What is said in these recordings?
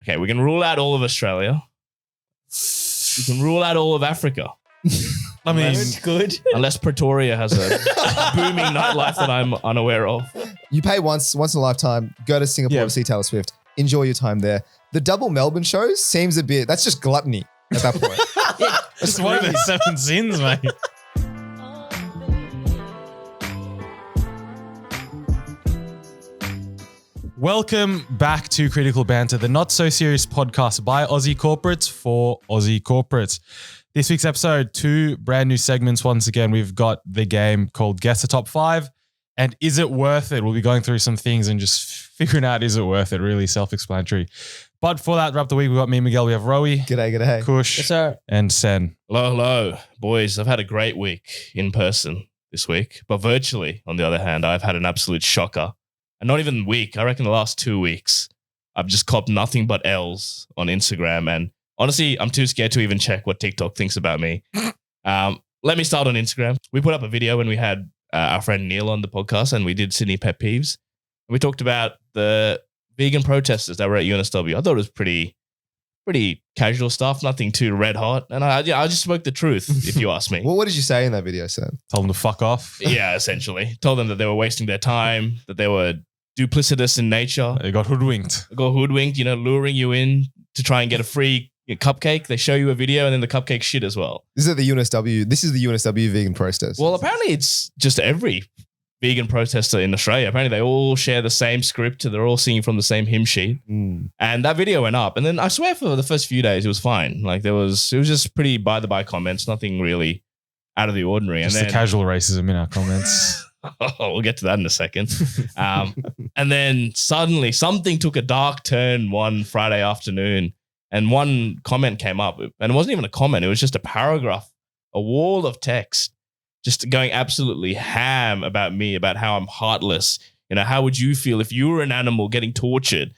Okay, we can rule out all of Australia. We can rule out all of Africa. I mean, good. Unless Pretoria has a booming nightlife that I'm unaware of. You pay once in a lifetime, go to Singapore to see Taylor Swift, enjoy your time there. The double Melbourne shows seems a bit, that's just gluttony at that point. it's one of the 7 sins, mate. Welcome back to Critical Banter, the not so serious podcast by Aussie corporates for Aussie corporates. This week's episode, 2 brand new segments. Once again, we've got the game called Guess the Top 5 and Is It Worth It? We'll be going through some things and just figuring out is it worth it, really self-explanatory. But for that, wrap the week, we've got me and Miguel, we have Rowie, G'day. Kush, Yes, sir. and Sen. Hello. Boys, I've had a great week in person this week, but virtually, on the other hand, I've had an absolute shocker. And not even week, I reckon the last 2 weeks, I've just copped nothing but L's on Instagram. And honestly, I'm too scared to even check what TikTok thinks about me. Let me start on Instagram. We put up a video when we had our friend Neil on the podcast and we did Sydney Pet Peeves. We talked about the vegan protesters that were at UNSW. I thought it was pretty casual stuff, nothing too red hot. And I just spoke the truth, if you ask me. Well, what did you say in that video, Sam? Tell them to fuck off. Yeah, essentially. Told them that they were wasting their time, that they were duplicitous in nature. They got hoodwinked. Luring you in to try and get a free cupcake. They show you a video and then the cupcake shit as well. This is the UNSW vegan protest. Well, apparently it's just every vegan protester in Australia. Apparently they all share the same script. They're all singing from the same hymn sheet. And that video went up. And then I swear for the first few days, it was fine. Like it was just pretty by-the-by comments, nothing really out of the ordinary. Just and the casual racism in our comments. We'll get to that in a second. And then suddenly something took a dark turn one Friday afternoon and one comment came up. And it wasn't even a comment. It was just a paragraph, a wall of text, just going absolutely ham about me, about how I'm heartless. You know, how would you feel if you were an animal getting tortured?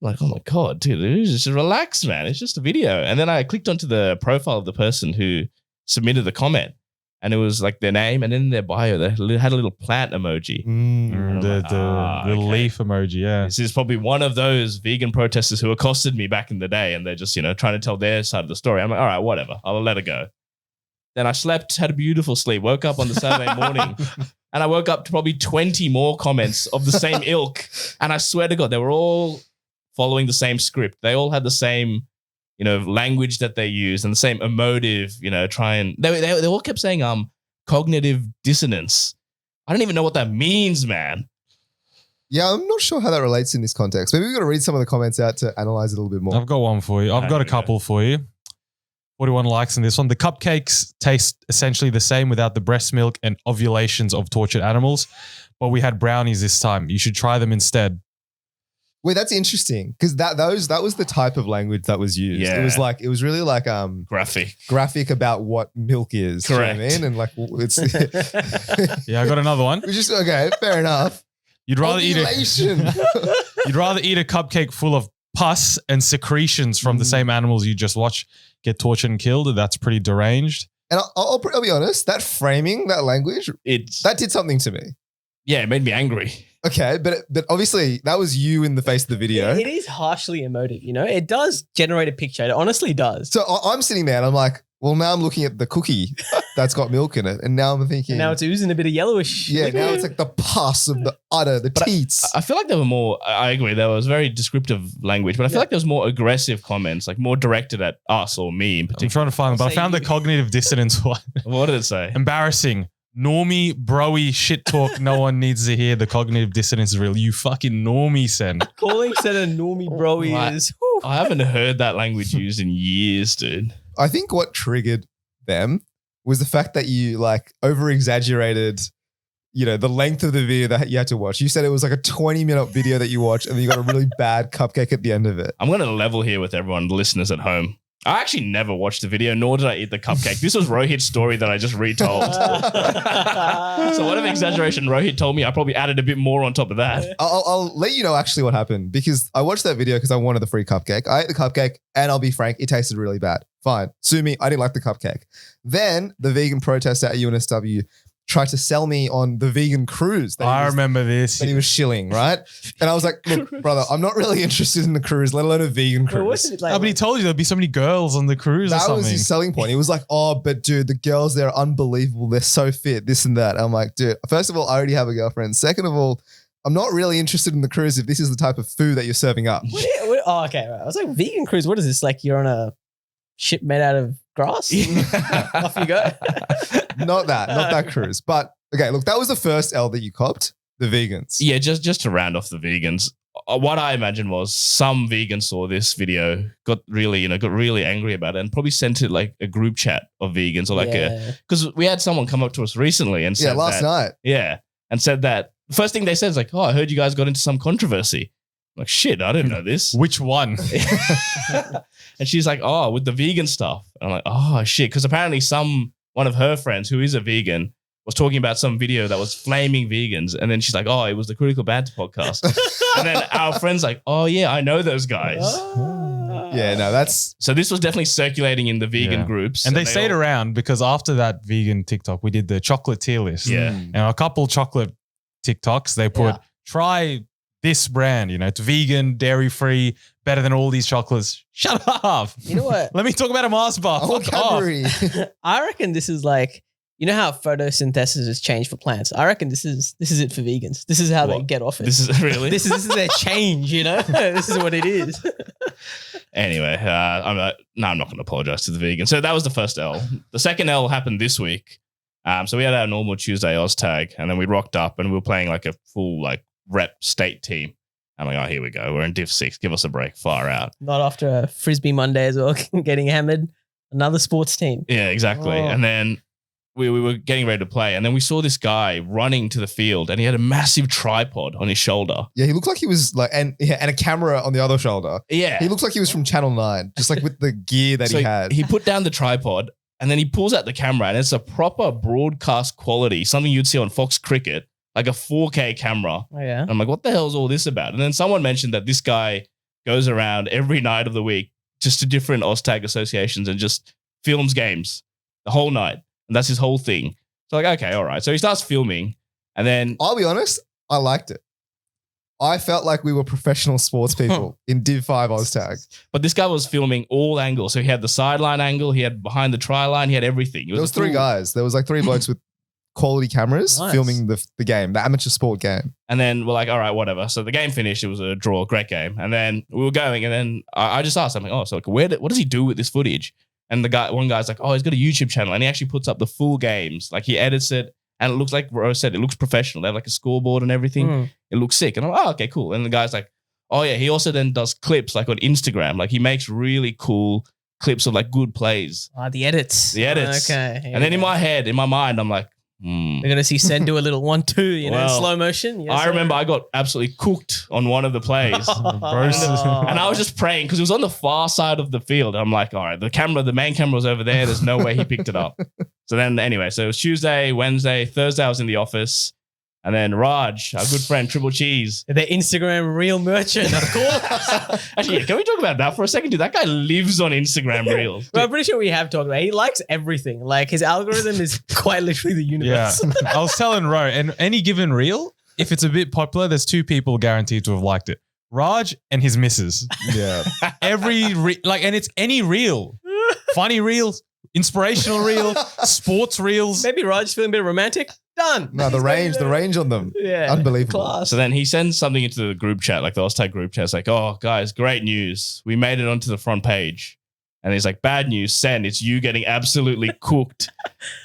I'm like, oh my God, dude, just relax, man. It's just a video. And then I clicked onto the profile of the person who submitted the comment. And it was like their name, and in their bio, they had a little plant emoji. The leaf emoji, yeah. This is probably one of those vegan protesters who accosted me back in the day, and they're just, trying to tell their side of the story. I'm like, all right, whatever. I'll let it go. Then I slept, had a beautiful sleep, woke up on the Saturday morning, and I woke up to probably 20 more comments of the same ilk. And I swear to God, they were all following the same script. They all had the same language that they use and the same emotive, they all kept saying, cognitive dissonance. I don't even know what that means, man. Yeah, I'm not sure how that relates in this context. Maybe we've got to read some of the comments out to analyze it a little bit more. I've got one for you. I've got a couple for you. 41 likes in this one. The cupcakes taste essentially the same without the breast milk and ovulations of tortured animals, but we had brownies this time. You should try them instead. Wait, that's interesting because that was the type of language that was used. Yeah. It was really like graphic about what milk is. Correct. You know what I mean? And like it's Yeah, I got another one. which is okay, fair enough. You'd rather eat Ovulation. a cupcake full of pus and secretions from the same animals you just watched get tortured and killed. That's pretty deranged. And I'll be honest, that framing, that language, that did something to me. Yeah, it made me angry. Okay, but obviously that was you in the face of the video. It is harshly emotive, It does generate a picture. It honestly does. So I'm sitting there and I'm like, well, now I'm looking at the cookie that's got milk in it. And now I'm thinking. And now it's oozing a bit of yellowish. Yeah, now it's like the pus of the udder, the teats. I feel like there were more, I agree, there was very descriptive language, but I feel like there was more aggressive comments, like more directed at us or me in I'm particular. trying to find them, but I found the cognitive dissonance one. What did it say? Embarrassing. Normie, broy, shit talk. No one needs to hear. The cognitive dissonance is real. You fucking normie, Sen. Calling said a normie broy is. Whew. I haven't heard that language used in years, dude. I think what triggered them was the fact that you like over exaggerated, the length of the video that you had to watch. You said it was like a 20-minute video that you watched and then you got a really bad cupcake at the end of it. I'm going to level here with everyone, the listeners at home. I actually never watched the video, nor did I eat the cupcake. This was Rohit's story that I just retold. So whatever exaggeration Rohit told me, I probably added a bit more on top of that. I'll let you know actually what happened because I watched that video because I wanted the free cupcake. I ate the cupcake and I'll be frank, it tasted really bad. Fine. Sue me. I didn't like the cupcake. Then the vegan protester at UNSW tried to sell me on the vegan cruise. I remember this. That he was shilling, right? And I was like, look, brother, I'm not really interested in the cruise, let alone a vegan Well, cruise. wasn't it like, Oh, but he told you there'd be so many girls on the cruise or That something. was his selling point. He was like, oh, but dude, the girls, they're unbelievable. They're so fit, this and that. I'm like, dude, first of all, I already have a girlfriend. Second of all, I'm not really interested in the cruise if this is the type of food that you're serving up. oh, okay. Right. I was like, vegan cruise. What is this? Like you're on a ship made out of grass? Off you go. Not that cruise. But okay, look, that was the first L that you copped, the vegans. Yeah, just to round off the vegans, what I imagine was some vegan saw this video, got really angry about it, and probably sent it like a group chat of vegans or like because we had someone come up to us recently and said last night. Yeah, and said that first thing they said is like, oh, I heard you guys got into some controversy. I'm like, shit, I didn't know this. Which one? And she's like, oh, with the vegan stuff. And I'm like, oh shit, because apparently one of her friends who is a vegan was talking about some video that was flaming vegans. And then she's like, oh, it was the Critical Banter podcast. And then our friend's like, oh yeah, I know those guys. Yeah, no, that's... So this was definitely circulating in the vegan groups. And they stayed around because after that vegan TikTok, we did the chocolate tier list. Yeah. And a couple chocolate TikToks, they put, try this brand, it's vegan, dairy-free, better than all these chocolates. Shut up. You know what? Let me talk about a Mars bar. Oh, Fuck off. Cadbury. I reckon this is like, you know how photosynthesis has changed for plants? I reckon this is it for vegans. This is how they get off it. This is really? This is their change, This is what it is. Anyway, I'm not going to apologize to the vegan. So that was the first L. The second L happened this week. So we had our normal Tuesday Oztag, and then we rocked up and we were playing like a full like rep state team. I'm like, oh, here we go. We're in Div 6. Give us a break. Far out. Not after a Frisbee Monday as well, getting hammered. Another sports team. Yeah, exactly. Oh. And then we were getting ready to play, and then we saw this guy running to the field, and he had a massive tripod on his shoulder. Yeah, he looked like he was like, and a camera on the other shoulder. Yeah. He looks like he was from Channel 9, just like with the gear that he had. He put down the tripod, and then he pulls out the camera, and it's a proper broadcast quality, something you'd see on Fox Cricket, like a 4K camera. Oh, yeah. And I'm like, what the hell is all this about? And then someone mentioned that this guy goes around every night of the week just to different Oztag associations and just films games the whole night. And that's his whole thing. So like, okay, all right. So he starts filming, and then I'll be honest, I liked it. I felt like we were professional sports people in Div 5 Oztag. but this guy was filming all angles. So he had the sideline angle, he had behind the try line, he had everything. There was three guys. There was like three blokes with quality cameras Nice. filming the game, the amateur sport game. And then we're like, all right, whatever. So the game finished. It was a draw, great game. And then we were going, and then I just asked, I'm like, oh, so like, what does he do with this footage? And one guy's like, oh, he's got a YouTube channel, and he actually puts up the full games. Like he edits it, and it looks like Rose said, it looks professional. They have like a scoreboard and everything. It looks sick. And I'm like, oh, okay, cool. And the guy's like, oh yeah, he also then does clips like on Instagram. Like he makes really cool clips of like good plays. The edits. The edits. Okay. And then in my mind, I'm like, We're going to see Sen do a little 1-2, in Well, slow motion. Yes, I remember I got absolutely cooked on one of the plays. Oh. And I was just praying because it was on the far side of the field. I'm like, all right, the main camera was over there. There's no way he picked it up. So then anyway, so it was Tuesday, Wednesday, Thursday I was in the office. And then Raj, our good friend, Triple Cheese. The Instagram real merchant, of course. Actually, can we talk about that for a second? Dude, that guy lives on Instagram Reels. Well, I'm pretty sure we have talked about it. He likes everything. Like his algorithm is quite literally the Yeah. universe. I was telling Ro, and any given reel, if it's a bit popular, there's two people guaranteed to have liked it. Raj and his missus. Yeah. And it's any reel. Funny reels, inspirational reel, sports reels. Maybe Raj's feeling a bit romantic. Done. No, the range on them. Yeah. Unbelievable. Class. So then he sends something into the group chat, like the Oztag group chat. It's like, oh, guys, great news. We made it onto the front page. And he's like, bad news, Sen, it's you getting absolutely cooked.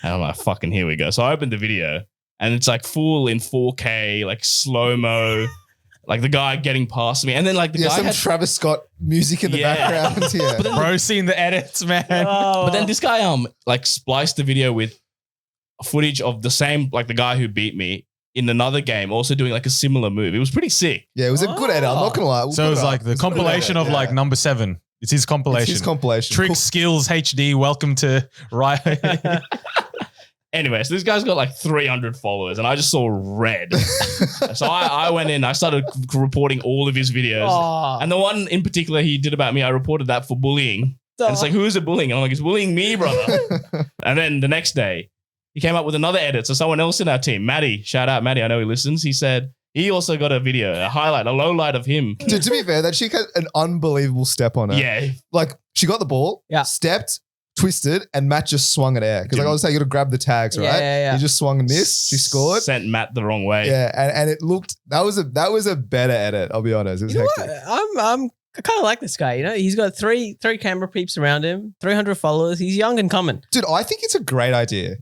And I'm like, fucking here we go. So I opened the video, and it's like full in 4K, like slow-mo, like the guy getting past me. And then like the guy some had Travis Scott music in the Yeah. background. Yeah. Bro, seeing the edits, man. Oh. But then this guy like spliced the video with footage of the same, like the guy who beat me in another game, also doing like a similar move. It was pretty sick. Yeah, it was a good edit. I'm not gonna lie. We'll So put it was up. like the It's a good compilation edit, of like yeah. number 7. It's his compilation. It's his compilation. Trick Cool. Skills HD. Welcome to Riot. Anyway, so this guy's got like 300 followers, and I just saw red. So I went in, I started reporting all of his videos. Oh. And the one in particular he did about me, I reported that for bullying. And it's like, who is it bullying? And I'm like, it's bullying me, brother. And then the next day, he came up with another edit. So someone else in our team, Maddie, shout out Maddie, I know he listens. He said he also got a video, a highlight, a low light of him. Dude, to be fair, that chick had an unbelievable step on her. Yeah. Like, she got the ball, stepped, twisted, and Matt just swung at air. Because like I was saying, you got to grab the tags, right? Yeah. He just swung and missed. She scored. Sent Matt the wrong way. Yeah, and it looked, that was a better edit, I'll be honest. It was hectic. I kind of like this guy. You know, he's got three camera peeps around him, 300 followers. He's young and coming. Dude, I think it's a great idea.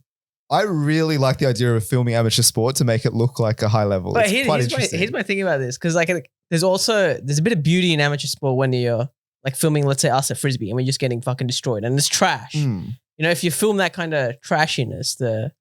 I really like the idea of filming amateur sport to make it look like a high level. But It's quite interesting. here's my thing about this, because like there's a bit of beauty in amateur sport when you're like filming, let's say us at Frisbee, and we're just getting fucking destroyed and it's trash. You know, if you film that kind of trashiness, the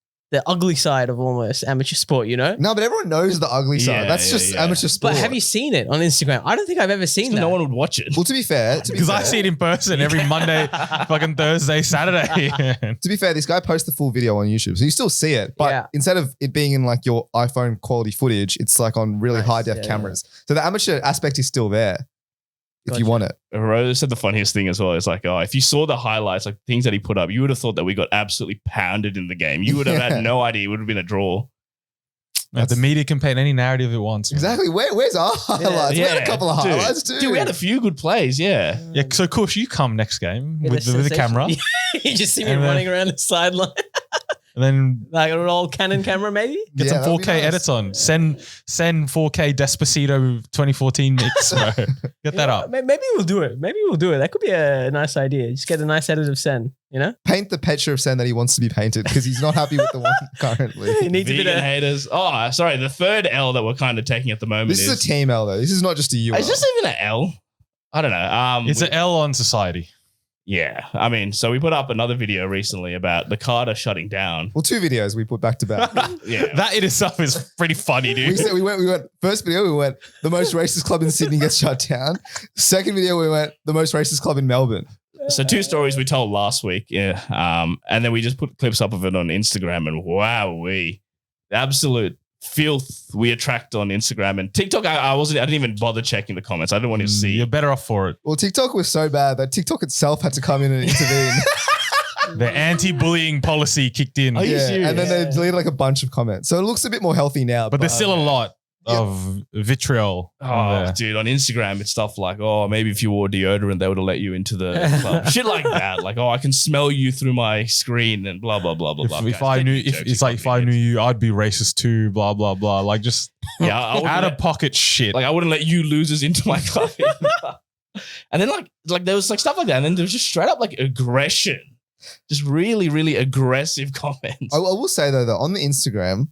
ugly side of almost amateur sport, you know? No, but everyone knows the ugly side. Yeah, That's just amateur sport. But have you seen it on Instagram? I don't think I've ever seen that. No one would watch it. Well, to be fair, Because I see it in person every Monday, fucking Thursday, Saturday. to be fair, this guy posts the full video on YouTube, so you still see it. But instead of it being in like your iPhone quality footage, it's like on really high def cameras. So the amateur aspect is still there if you want it. Rose said the funniest thing as well. It's like, oh, if you saw the highlights, like things that he put up, you would have thought that we got absolutely pounded in the game. You would have had no idea. It would have been a draw. The media can paint any narrative it wants. Man. Exactly. Where's our highlights? We had a couple of highlights too. Dude, we had a few good plays. Yeah. Yeah. So, Kush, you come next game with the camera. You just see me running around the sideline. And then like an old Canon camera, maybe get some 4K edits on. Send 4K Despacito 2014 mix, bro. Get that up. Maybe we'll do it. That could be a nice idea. Just get a nice edit of Sen. You know, paint the picture of Sen that he wants to be painted because he's not happy with the one currently. He needs Vegan haters. Oh, sorry. The third L that we're kind of taking at the moment. This is a team L though. This is not just a U. Is this even an L? I don't know. It's an L on society. Yeah. I mean, so we put up another video recently about the Carter shutting down. Well, 2 videos we put back to back. Yeah. That in itself is pretty funny, dude. We went, first video, we went, the most racist club in Sydney gets shut down. Second video, we went, the most racist club in Melbourne. So 2 stories we told last week. Yeah. And then we just put clips up of it on Instagram and wow, the absolute filth we attract on Instagram and TikTok. I didn't even bother checking the comments. I didn't want to see. You're better off for it. Well, TikTok was so bad that TikTok itself had to come in and intervene. The anti-bullying policy kicked in. Are you serious? And then they deleted like a bunch of comments. So it looks a bit more healthy now. But there's still a lot of vitriol. Oh, dude, on Instagram, it's stuff like, oh, maybe if you wore deodorant, they would have let you into the club. Shit like that. Like, oh, I can smell you through my screen and blah, blah, blah, blah, blah. If I knew you, I'd be racist too, blah, blah, blah. Like just out of pocket shit. Like I wouldn't let you losers into my club. And then like there was like stuff like that. And then there was just straight up like aggression. Just really, really aggressive comments. I will say though, that on the Instagram,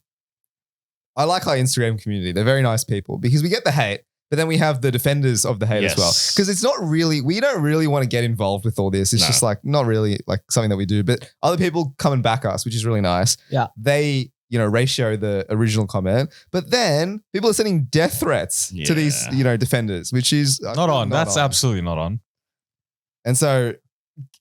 I like our Instagram community. They're very nice people because we get the hate, but then we have the defenders of the hate as well. Because it's not really, we don't really want to get involved with all this. It's just like not really like something that we do, but other people come and back us, which is really nice. Yeah. They, ratio the original comment, but then people are sending death threats to these, defenders, which is not on. That's absolutely not on. And so,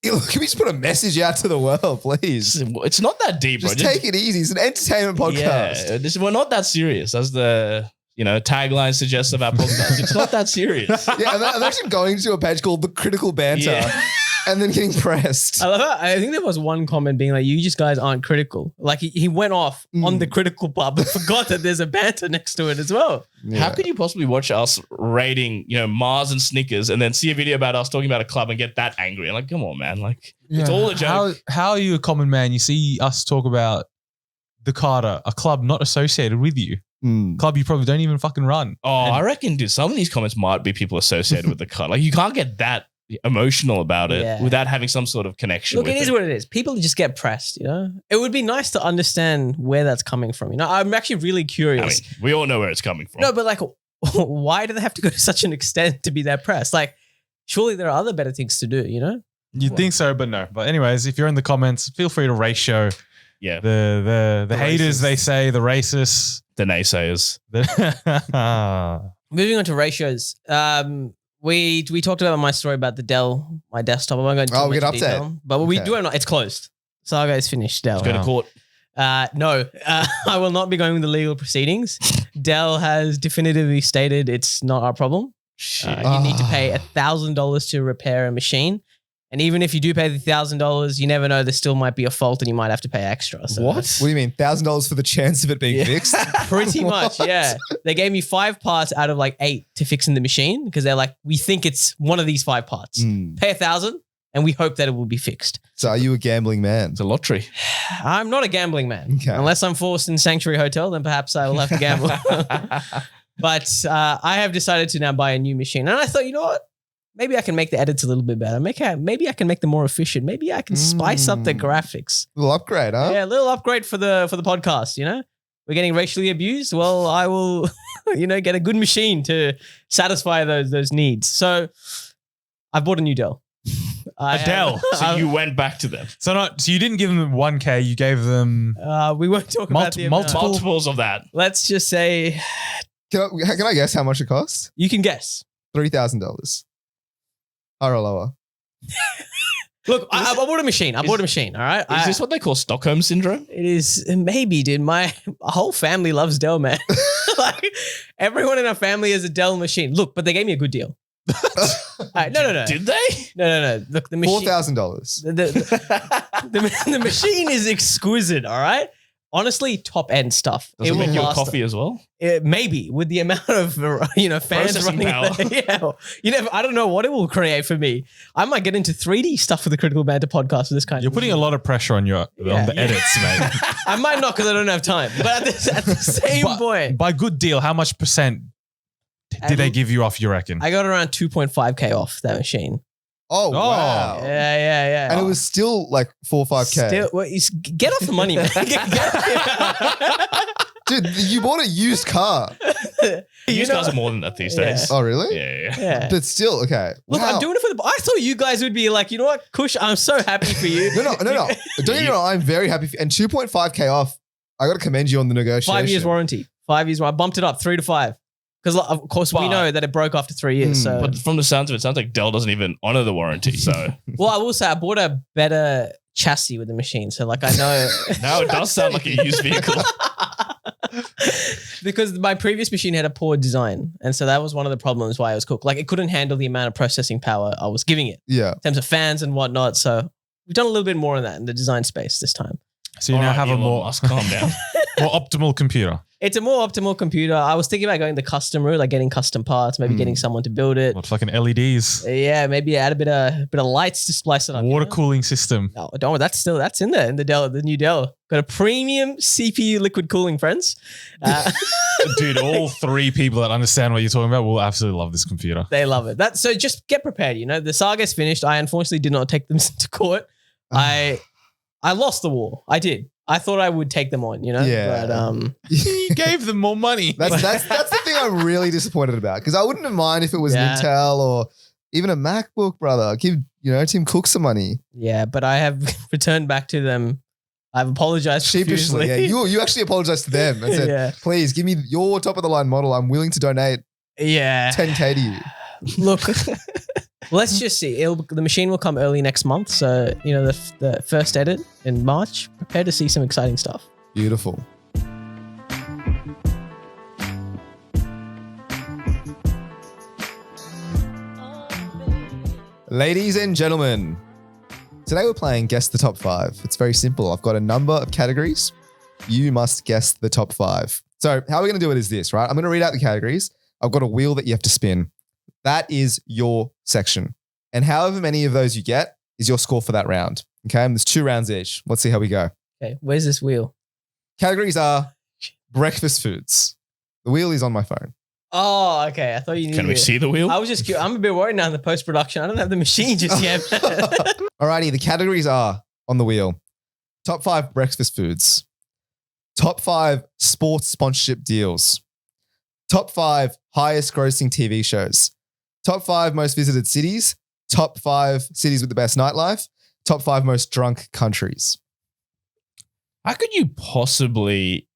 can we just put a message out to the world, please? It's not that deep, bro. Just take it easy. It's an entertainment podcast. Yeah, we're not that serious, as the tagline suggests of our podcast. It's not that serious. Yeah, I'm actually going to a page called The Critical Banter and then getting pressed. I love it. I think there was one comment being like, you just guys aren't critical. Like he went off on the critical part, but forgot that there's a banter next to it as well. Yeah. How could you possibly watch us rating, Mars and Snickers and then see a video about us talking about a club and get that angry? And like, come on, man. Like, it's all a joke. How are you a common man? You see us talk about the Carter, a club not associated with you. Club you probably don't even fucking run. Oh, I reckon, dude, some of these comments might be people associated with the Carter. Like, you can't get that emotional about it without having some sort of connection. Look, it is what it is. People just get pressed, It would be nice to understand where that's coming from. I'm actually really curious. I mean, we all know where it's coming from. No, but like, why do they have to go to such an extent to be that pressed? Like, surely there are other better things to do, You'd think so, but no. But anyways, if you're in the comments, feel free to ratio. Yeah. The haters, they say, the racists. The naysayers. Moving on to ratios. We talked about my story about the Dell, my desktop. I won't go into we get much detail, update. but we do have it's closed. Saga is finished, Dell. Go to court. No, I will not be going with the legal proceedings. Dell has definitively stated it's not our problem. You need to pay $1,000 to repair a machine. And even if you do pay the $1,000, you never know. There still might be a fault, and you might have to pay extra. So What? What do you mean? $1,000 for the chance of it being Yeah. fixed? Pretty much, yeah. They gave me 5 parts out of like 8 to fix in the machine because they're like, we think it's one of these 5 parts. Pay $1,000, and we hope that it will be fixed. So are you a gambling man? It's a lottery. I'm not a gambling man. Okay. Unless I'm forced in Sanctuary Hotel, then perhaps I will have to gamble. But I have decided to now buy a new machine. And I thought, you know what? Maybe I can make the edits a little bit better. Maybe I can make them more efficient. Maybe I can spice up the graphics. Little upgrade, huh? Yeah, a little upgrade for the podcast, you know? We're getting racially abused. Well, I will, get a good machine to satisfy those needs. So I bought a new Dell. A Dell. So you went back to them. So you didn't give them 1K, you gave them we won't talk about the amount. Multiples of that. Let's just say Can I guess how much it costs? you can guess. $3,000. Higher or lower? Look, I bought a machine. All right. Is this what they call Stockholm syndrome? It is maybe, dude. My whole family loves Dell, man. Like everyone in our family has a Dell machine. Look, but they gave me a good deal. All right, no. Did they? No. Look, the machine. $4,000. The machine is exquisite. All right. Honestly, top end stuff. Does it make will you a last- coffee as well? Maybe with the amount of fans Processing running. power. Yeah, I don't know what it will create for me. I might get into 3D stuff for the Critical Banter podcast with this kind. You're of putting a lot of pressure on on the edits, mate. I might not because I don't have time. But at the same point, By good deal, how much percent did they give you off, you reckon? I got around 2.5K off that machine. Oh, wow. Yeah. And it was still like 4 or 5K. Still, get off the money, man. Dude, you bought a used car. Used cars are more than that these days. Oh, really? Yeah. Yeah. But still, okay. Look, Wow. I'm doing it for the. I thought you guys would be like, you know what, Kush, I'm so happy for you. No. Don't get me wrong. I'm very happy. And 2.5K off. I got to commend you on the negotiation. 5 years warranty. 5 years. I bumped it up 3 to 5. Because of course we know that it broke after 3 years. So, But from the sounds of it, it sounds like Dell doesn't even honor the warranty. So well, I will say I bought a better chassis with the machine. So like I know now it does sound like a used vehicle. because my previous machine had a poor design, and so that was one of the problems why it was cooked. Like it couldn't handle the amount of processing power I was giving it Yeah. in terms of fans and whatnot. So we've done a little bit more in that in the design space this time. So you now All right, have a Elon more Musk, calm down. optimal computer. It's a more optimal computer. I was thinking about going the custom route, like getting custom parts, maybe getting someone to build it. What fucking LEDs? Yeah, maybe add a bit of lights to splice it up. Water cooling system. No, don't worry, that's in there in the Dell, the new Dell. Got a premium CPU liquid cooling, friends. Dude, all 3 people that understand what you're talking about will absolutely love this computer. They love it. So just get prepared. The saga's finished. I unfortunately did not take them to court. I lost the war. I did. I thought I would take them on. Yeah. But You gave them more money. That's the thing I'm really disappointed about. Because I wouldn't have mind if it was Yeah. an Intel or even a MacBook, brother. Give Tim Cook some money. yeah, but I have returned back to them. I've apologized Sheepishly. profusely. Yeah. You actually apologized to them and said, Yeah. please give me your top of the line model. I'm willing to donate Yeah. 10K to you. Look, let's just see. The machine will come early next month. So, the first edit in March. Prepare to see some exciting stuff. Beautiful. Ladies and gentlemen, today we're playing Guess the Top 5. It's very simple. I've got a number of categories. You must guess the top 5. So how we're going to do it is this, right? I'm going to read out the categories. I've got a wheel that you have to spin. That is your section. And however many of those you get is your score for that round. Okay, and there's 2 rounds each. Let's see how we go. Okay, where's this wheel? Categories are breakfast foods. The wheel is on my phone. Oh, okay. I thought you knew. Can we see the wheel? I was just curious. I'm a bit worried now in the post-production. I don't have the machine just yet. Alrighty, the categories are on the wheel. Top 5 breakfast foods. Top 5 sports sponsorship deals. Top 5 highest grossing TV shows. Top 5 most visited cities. Top 5 cities with the best nightlife. Top 5 most drunk countries. How could you possibly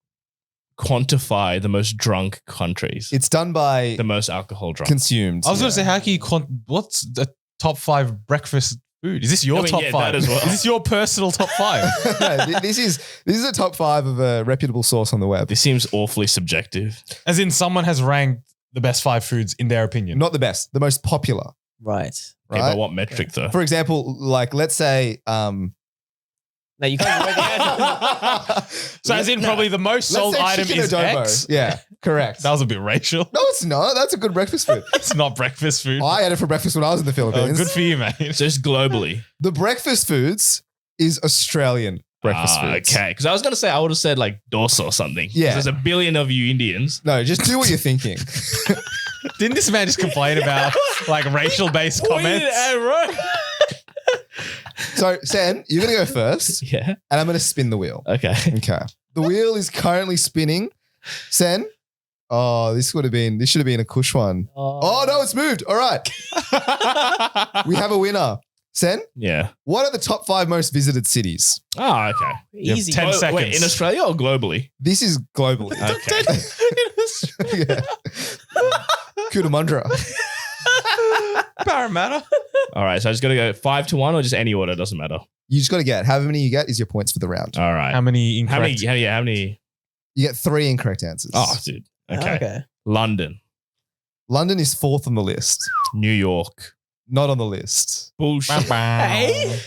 quantify the most drunk countries? It's done by The most alcohol drunk. consumed. I was going to say, Yeah. how can you what's the top 5 breakfast food? Is this your I mean, top yeah, 5? that as well. Is this your personal top 5? No, this is a top 5 of a reputable source on the web. This seems awfully subjective. As in someone has ranked the best 5 foods in their opinion. Not the best, the most popular. Right. Okay, right? by what metric though? For example, like let's say, No, you can't give away the answer. So as in probably the most sold item chicken is adobo. X. Yeah, correct. That was a bit racial. No, it's not. That's a good breakfast food. It's not breakfast food. I had it for breakfast when I was in the Oh, Philippines. good for you, mate. So just globally. The breakfast foods is Australian breakfast foods. Okay, because I was gonna say I would have said like dosa or something. 'Cause Yeah. there's a billion of you Indians. No, just do what you're thinking. Didn't this man just complain about like racial-based comments? So, Sen, you're going to go first, Yeah. and I'm going to spin the wheel. Okay. Okay. The wheel is currently spinning. Sen, this should have been a Kush one. Oh, no, it's moved. All right. We have a winner. Sen, Yeah. what are the top 5 most visited cities? Oh, okay. You have Easy. 10 seconds. Wait, in Australia or globally? This is globally. Okay. Yeah. Cootamundra. Parramatta. All right. So I just gotta go 5 to 1 or just any order. Doesn't matter. You just got to get however many you get is your points for the round. All right. How many incorrect? How many? You get 3 incorrect answers. Oh, dude. Okay. Okay. London, London is 4th on the list. New York. Not on the list. Bullshit. Hey?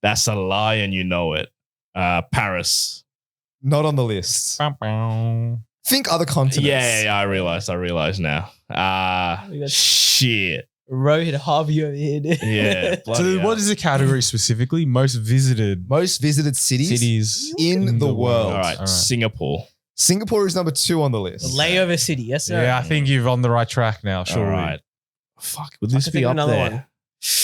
That's a lie, and you know it. Paris. Not on the list. Think other continents. Yeah. I realize now. Shit. Rohit Harvey over here, dude. Yeah. So what is the category specifically? Most visited Most visited cities in the world. All right. Singapore. Singapore is number 2 on the The list. layover city, yes sir. Yeah, I think you're on the right track now. Sure. All right. Fuck. Would this can be think of up another there? one.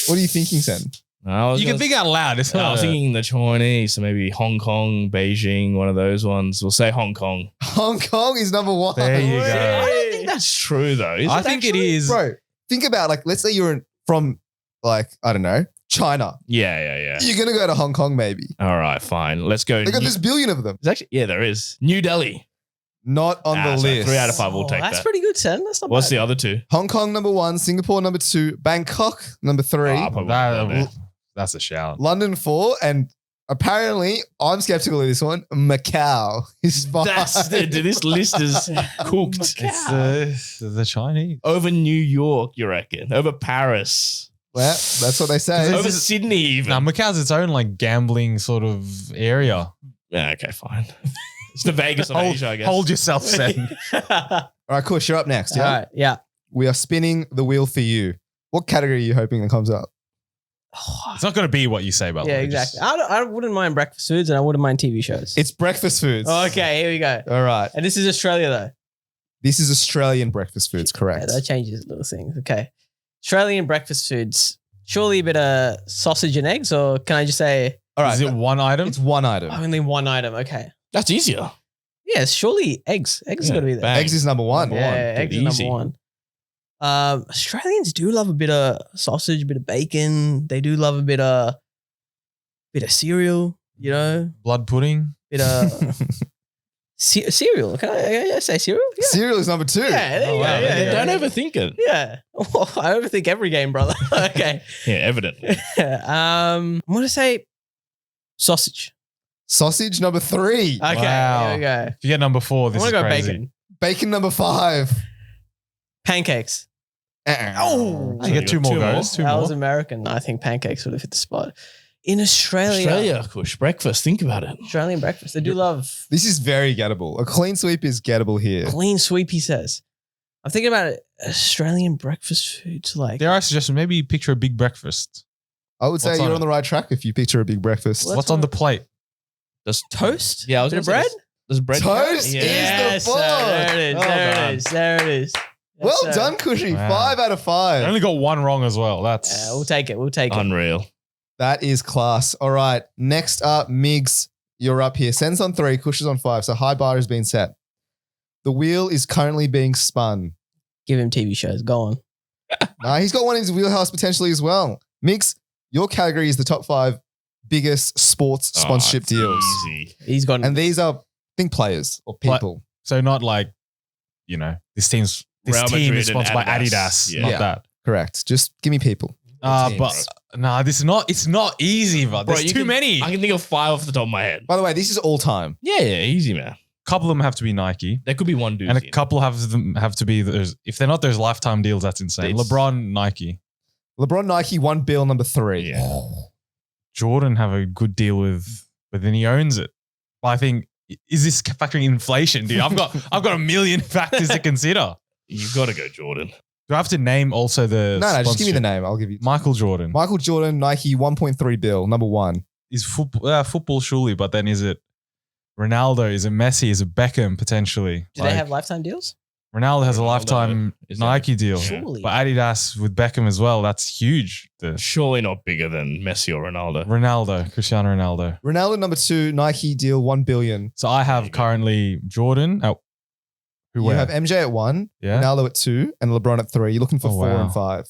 What are you thinking, Sen? You can think out loud. It's I not was thinking the Chinese, so maybe Hong Kong, Beijing, one of those ones. We'll say Hong Kong. Hong Kong is number 1. There you I go. don't think that's true though. Is I it think it actually? is. Bro, think about let's say you're from I don't know, China. Yeah. You're going to go to Hong Kong maybe. All right, fine. Let's go. They got this billion of them. There's actually, yeah, there is. New Delhi. Not on the so list. 3 out of 5 will take That's that. pretty good, Sen. That's not What's bad. the other 2? Hong Kong number 1, Singapore number 2, Bangkok number 3, That's a shout. London 4, and apparently I'm skeptical of this one. Macau is 5. This list is cooked. It's the Chinese. Over New York, you reckon? Over Paris. Well, that's what they say. Over Sydney even. Now, Macau's its own like gambling sort of area. Yeah, okay, fine. It's the Vegas of Asia, I guess. Hold yourself, Sen. All right, Kush, you're up next. Yeah, All right, yeah. we are spinning the wheel for you. What category are you hoping that comes up? It's not going to be what you say, by the Yeah, way. exactly. I wouldn't mind breakfast foods and I wouldn't mind TV shows. It's breakfast foods. Okay, here we go. All right. And this is Australia though. This is Australian breakfast foods, correct? Yeah, that changes little things. Okay. Australian breakfast foods. Surely a bit of sausage and eggs, or can I just say All right. Is it one item? It's one item. only one item? Okay. That's easier. Yes, surely eggs. Eggs Yeah, got to be there. bang. Eggs is number 1. Number Yeah, one. eggs Dude, is easy. number 1. Australians do love a bit of sausage, a bit of bacon. They do love a bit of cereal, you know, Blood pudding. bit of cereal. Can I say cereal? Yeah. Cereal is number 2. Yeah, there you go. wow. Yeah, Don't yeah. overthink it. Yeah. I overthink every game, brother. Okay. Yeah, evidently. I'm gonna say sausage. Sausage number 3. Okay, Wow. here we go. If you get number 4, I'm this gonna is go crazy. bacon. Bacon number 5. Pancakes. Oh. You get 2 more goes. 2 That was more. American. I think pancakes would have hit the spot. In Australia, Australia, Kush. Breakfast. Think about it. Australian breakfast. They do love This is very gettable. A clean sweep is gettable here. clean sweep, he says. I'm thinking about it. Australian breakfast foods like There are suggestions. Maybe picture a big breakfast. I would say What's you're on on the right track if you picture a big breakfast. What? What's on the plate? Does toast. Yeah, I was Bit of gonna bread. say, Does bread Toast count? is Yes, the sir. ball. There it is. Well there done. it is. There it is. Yes, Well sir. done, Cushy. Wow. 5 out of I 5. only got 1 wrong as well. That's Yeah, we'll take it. We'll take it. Unreal. That is class. All right. Next up, Migs, you're up here. Sen's on 3, Kush is on 5. So high bar has been set. The wheel is currently being spun. Give him TV shows. Go on. He's got one in his wheelhouse potentially as well. Migs, your category is the top 5 biggest sports sponsorship Oh, it's deals. Easy. He's got. And these are, think players or people. so not like, this Real team Madrid is sponsored and by Adidas. Adidas. Yeah. Not Yeah. that. Correct. Just give me people. But this is not. It's not easy, but Bro, there's you too can- many. I can think of 5 off the top of my head. By the way, this is all time. Yeah, easy, man. A couple of them have to be Nike, There could be one dude. and a couple have to be those. If they're not those lifetime deals, that's insane. It's- LeBron, Nike. LeBron Nike $1 billion number 3. Yeah. Jordan have a good deal with, but then he owns it. But I think, is this factoring inflation, dude? I've got a million factors to consider. You've got to go Jordan. Do I have to name also the No, just give me the sponsorship? name. I'll give you. Michael Jordan. Michael Jordan, Nike, $1.3 billion, number 1. Is football surely, but then is it Ronaldo? Is it Messi? Is it Beckham potentially? Do they have lifetime deals? Ronaldo has a Ronaldo lifetime is Nike deal, Surely. but Adidas with Beckham as well. That's huge. Surely not bigger than Messi or Ronaldo. Ronaldo, Cristiano Ronaldo. Ronaldo, number 2, Nike deal, $1 billion. So I have currently Jordan. Oh, who You where? have MJ at 1, Yeah. Ronaldo at 2, and LeBron at 3. You're looking for Oh, 4 wow. and 5.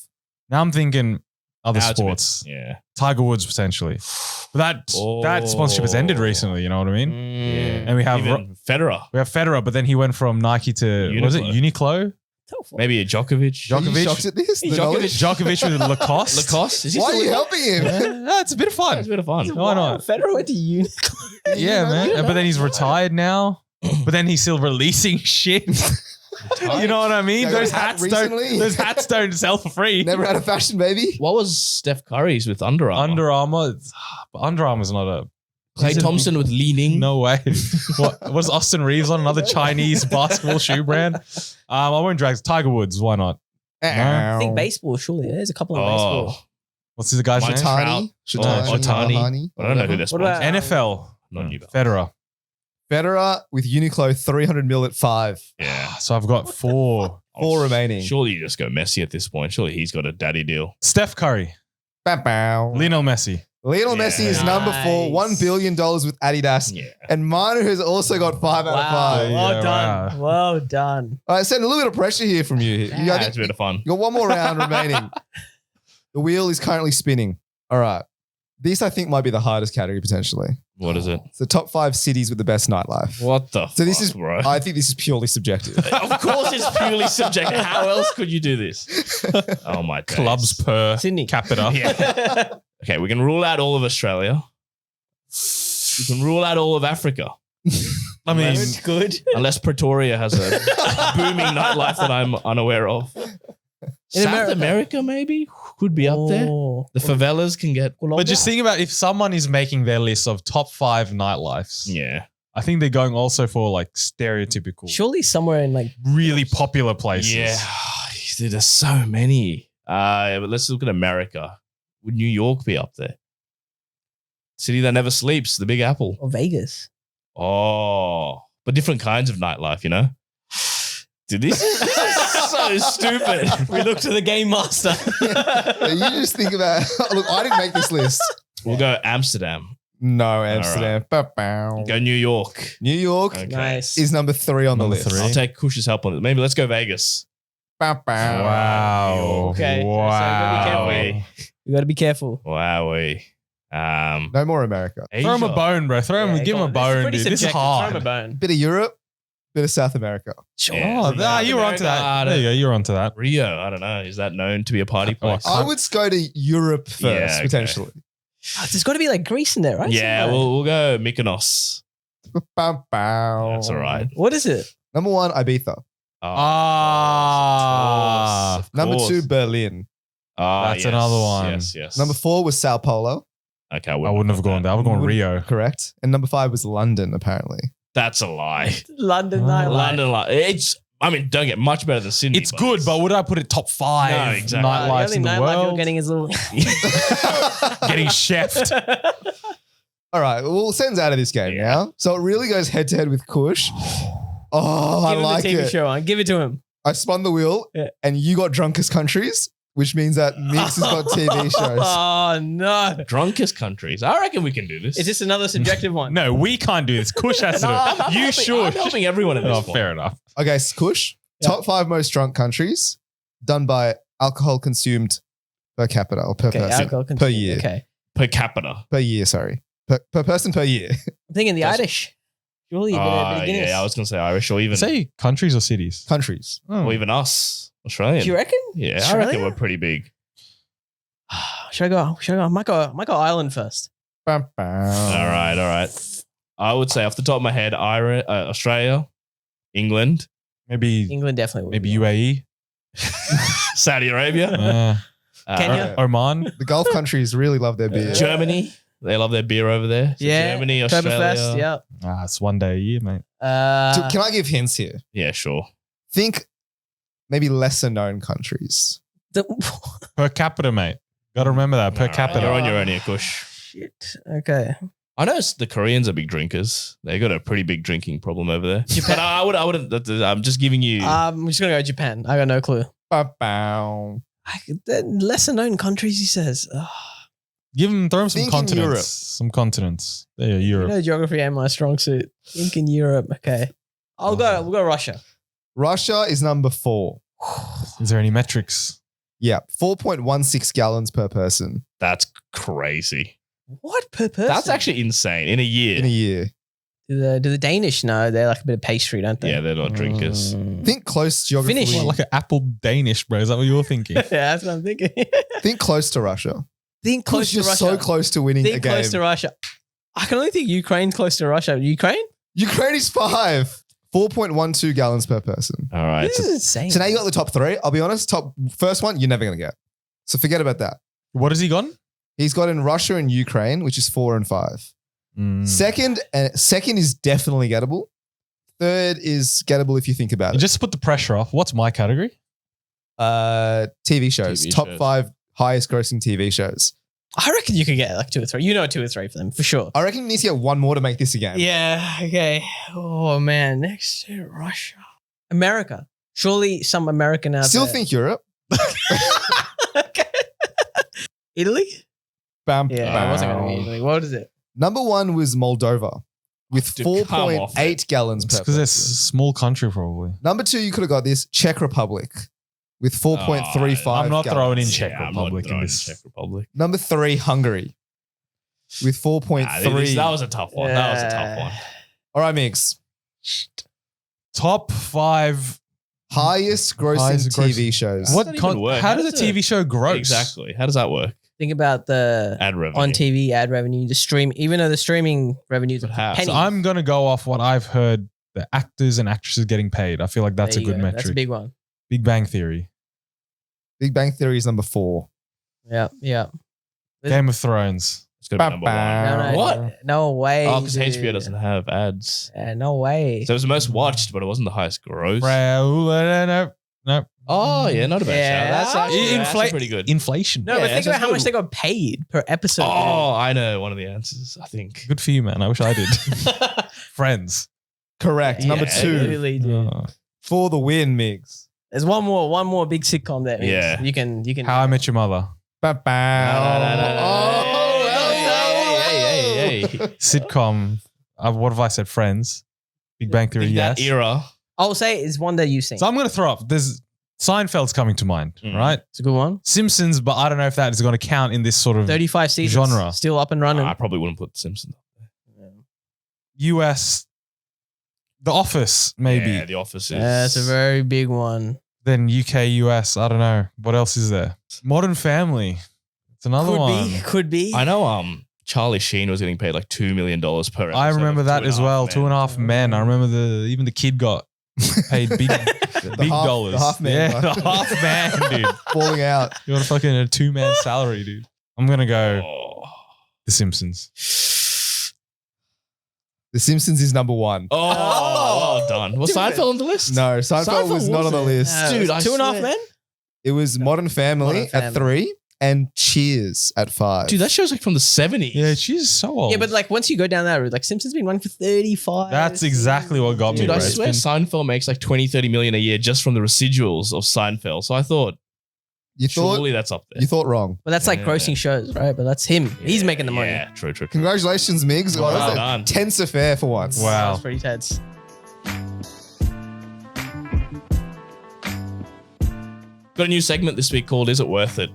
Now I'm thinking other Now it's a bit- sports. Yeah. Tiger Woods potentially. But that sponsorship has ended recently. You know what I mean? Yeah. And we have Even Federer. we have Federer, but then he went from Nike to was it Uniqlo? Maybe a Djokovic. Are you Djokovic. shocked at this? The Djokovic. knowledge? Djokovic with Lacoste. Lacoste? Is he Why are still you with- helping him? Yeah, it's a bit of fun. It's a bit of fun. Why not? Federer went to Uniqlo. Yeah, man. But then he's retired now. But then he's still releasing shit. You know what I mean? Yeah, Those got a hat hats recently. those hats don't sell for free. Never had a fashion baby? What was Steph Curry's with Under Armour? Under Armour. But Under Armour's not a Klay Thompson with Leaning. no way. What was Austin Reeves on another Chinese basketball shoe brand? I won't drag Tiger Woods. Why not? I think baseball, surely. There's a couple of baseball. What's the guy's Mike name? Trout. Ohtani. I don't know who they're What about- sponsoring. NFL. Not you. Federer. Federer with Uniqlo, $300 million at 5. Yeah. So I've got 4. 4 remaining. Surely you just go Messi at this point. Surely he's got a daddy deal. Steph Curry. Bow, bow. Lionel Messi. Lionel Yeah. Messi is number 4, $1 billion with Adidas. Yeah. And Manu has also got 5 out of 5. Yeah, Well done. wow. Well done. All right, send a little bit of pressure here from you. You got, It's a bit of fun. you got one more round remaining. The wheel is currently spinning. All right. This, I think, might be the hardest category potentially. What is it? It's the top 5 cities with the best nightlife. What the So this fuck, is, bro? I think this is purely subjective. Of course it's purely subjective. How else could you do this? Oh my days. Clubs per Sydney. capita. Yeah. Okay, we can rule out all of Australia. We can rule out all of Africa. I mean, Good. Unless Pretoria has a booming nightlife that I'm unaware of. South America. America, maybe? Could be up there. Oh. The favelas can get... but just think about if someone is making their list of top 5 nightlifes. Yeah. I think they're going also for like stereotypical, Surely somewhere in like really popular places. Yeah. There's so many. But let's look at America. Would New York be up there? City that never sleeps, the Big Apple. or Vegas. Oh, but different kinds of nightlife, you know? Dude, this is so stupid. We look to the game master. You just think about, look, I didn't make this list. We'll go Amsterdam. No, Amsterdam. Bow, bow. Go New York. New York Okay. Nice. is number 3 on the Number list. 3. I'll take Kush's help on it. Maybe let's go Vegas. Bow, bow. Wow. Okay. So Wow. You got to be careful. Wowee. No more America. Throw him a Asia. bone, bro. Throw him, Yeah, give him a come on. bone, This is dude. pretty This is subjective. Throw him a hard. bone. Bit of Europe, bit of South America. Yeah. Oh, you were onto that. America, There you go. You were onto that. Rio, I don't know. Is that known to be a party Oh, place? I would go to Europe first, Yeah, okay. potentially. There's got to be like Greece in there, right? Yeah, Somewhere. we'll go Mykonos. Bow, bow. That's all right. What is it? Number 1, Ibiza. Ah. of Number course. 2, Berlin. That's another one. Yes, yes. Number 4 was Sao Paulo. Okay, I wouldn't have gone there. I would have gone Rio. Correct. And number 5 was London, apparently. That's a lie. London Oh. nightlife. London, it's. I mean, don't get much better than Sydney. It's good, but would I put it top 5 No, exactly. nightlives the in only the nightlife you're world? getting is a little. Getting chefed. All right. Well, SEN'S out of this game Yeah. now. So it really goes head to head with Kush. Oh, I Give him like the TV it. show on. Give it to him. I spun the wheel Yeah. and you got drunkest countries, which means that Mix has got TV shows. Oh no! drunkest countries. I reckon we can do this. Is this another subjective one? No, we can't do this. Kush has to No, do I'm it. You helping- should. I'm helping everyone at this Oh, point. fair enough. Okay, so Kush, Yeah. top 5 most drunk countries done by alcohol consumed per capita or per Okay, person. alcohol Per consumed. year. Okay, Per capita. Per year, sorry. Per person per year. I'm thinking the That's- Irish. Surely, a bit of Guinness. Yeah, I was going to say Irish or even, Say countries or cities? Countries. Oh. or even us, Australian. Do you reckon? Yeah, I Australia? reckon we're pretty big. Should I go? I might go Ireland first. Bam, bam. All right. I would say off the top of my head, Australia, England, Maybe England definitely. Would maybe be. UAE. Saudi Arabia. Kenya? Oman. The Gulf countries really love their beer. Germany. They love their beer over there. So Yeah. Germany, Australia. Oktoberfest, yeah. It's one day a year, mate. Can I give hints here? Yeah, sure. Think maybe lesser known countries. Per capita, mate. Got to remember that. Per Alright, capita. You're on your own here, Kush. Shit. Okay. I know the Koreans are big drinkers. They got a pretty big drinking problem over there. Japan. But I wouldn't. I'm just giving you. I'm just gonna go Japan. I got no clue. Ba-bow. Lesser known countries, he says. Ugh. Throw him some Think in continents. Europe. Some continents. There you go, You Europe. know, geography ain't my strong suit. Think in Europe. Okay. We'll go Russia. Russia is number 4. Is there any metrics? Yeah, 4.16 gallons per person That's crazy. What per person? That's actually insane in a year. in a year. Do the Danish know? They're like a bit of pastry, don't they? Yeah, they're not drinkers. Think close geographically. Finnish. What, like an apple Danish, bro? Is that what you're thinking? Yeah, that's what I'm thinking. Think close to Russia. Think close to You're Russia. so close to winning a Think game. close to Russia. I can only think Ukraine close to Russia. Ukraine? Ukraine is 5. 4.12 gallons per person. All right. This is insane. So now you got the top 3. I'll be honest, first one, you're never going to get. So forget about that. What has he gone? He's got in Russia and Ukraine, which is 4 and 5. Second is definitely gettable. Third is gettable if you think about You it. just put the pressure off. What's my category? TV shows. TV Top shows. 5 highest grossing TV shows. I reckon you could get like 2 or 3. You know 2 or 3 for them, for sure. I reckon you need to get one more to make this a game. Yeah, okay. Oh, man. Next to Russia. America. Surely some American out Still there. think Europe. Okay. Italy? Bam, Yeah, bam. it wasn't going to be Italy. What is it? Number 1 was Moldova with Dude, come off 4.8 it. gallons It's per because it's a person. small country, probably. Number 2, you could have got this, Czech Republic with 4.35 I'm not throwing in gallons. Czech I'm not Republic in throwing this. Czech Republic. Number 3, Hungary with 4.3. That was a tough one. That was a tough one. All right, Mix. Top 5. Highest grossing Highest TV shows. What? doesn't even work. How How does a does TV show gross? Exactly. How does that work? Think about the Ad revenue. on TV ad revenue, the stream, even though the streaming revenues But are how? pennies. So I'm going to go off what I've heard the actors and actresses getting paid. I feel like that's There a you good go. metric. That's a big one. Big Bang Theory. Big Bang Theory is number 4. Yeah, yeah. Game of Thrones. It's going to be number No, one. no, What? No way. Oh, because dude. HBO doesn't have ads. No way. So it was the most watched, but it wasn't the highest gross. No. Oh, yeah, not a bad Yeah. shout. That's actually pretty good. Inflation. No, Yeah, but think it's about how good. much they got paid per episode. Oh, I know one of the answers, I think. Good for you, man. I wish I did. dude. Friends. Correct. Number Yeah, 2. Really, dude. Oh. For the win, Migs. There's one more big sitcom there. Yeah. You can. How I Met Your Mother. Hey. Sitcom. What have I said? Friends. Big Bang Theory, yes. That era. I'll say it's one that you've seen. So I'm going to throw up. There's Seinfeld's coming to mind, Mm. right? It's a good one. Simpsons, but I don't know if that is going to count in this sort of 35 seasons. Genre. Still up and running. I probably wouldn't put The Simpsons. US. The Office, maybe. Yeah, The Office is. It's a very big one. Then UK, US. I don't know. What else is there? Modern Family. It's another Could one. be. Could be. I know Charlie Sheen was getting paid like $2 million per episode. I remember of that Two and as a Half well. Men. 2.5 Men. I remember even the kid got paid big The dollars. half man. Yeah, the half man, dude. Falling out. You got a fucking a 2-man salary, dude. I'm gonna go Oh. The Simpsons. The Simpsons is number 1. Oh, well done. Was Dude. Seinfeld on the list? No, Seinfeld was not on the list. Dude, I 2.5 swear. Men? It was Modern Family Modern at Family. 3 and Cheers at 5. Dude, that show's like from the 70s. Yeah, she's so old. Yeah, but like once you go down that route, like Simpsons been running for 35. That's exactly what got me, Dude, bro. I It's swear been- Seinfeld makes like 20-30 million a year just from the residuals of Seinfeld. So I thought, you thought surely that's up there. you thought wrong. But that's like Yeah. grossing shows, right? But that's him. He's making the money. Yeah, true. Congratulations, Migs. Well That was done. a tense affair for once. Wow. That's pretty tense. Got a new segment this week called Is It Worth It?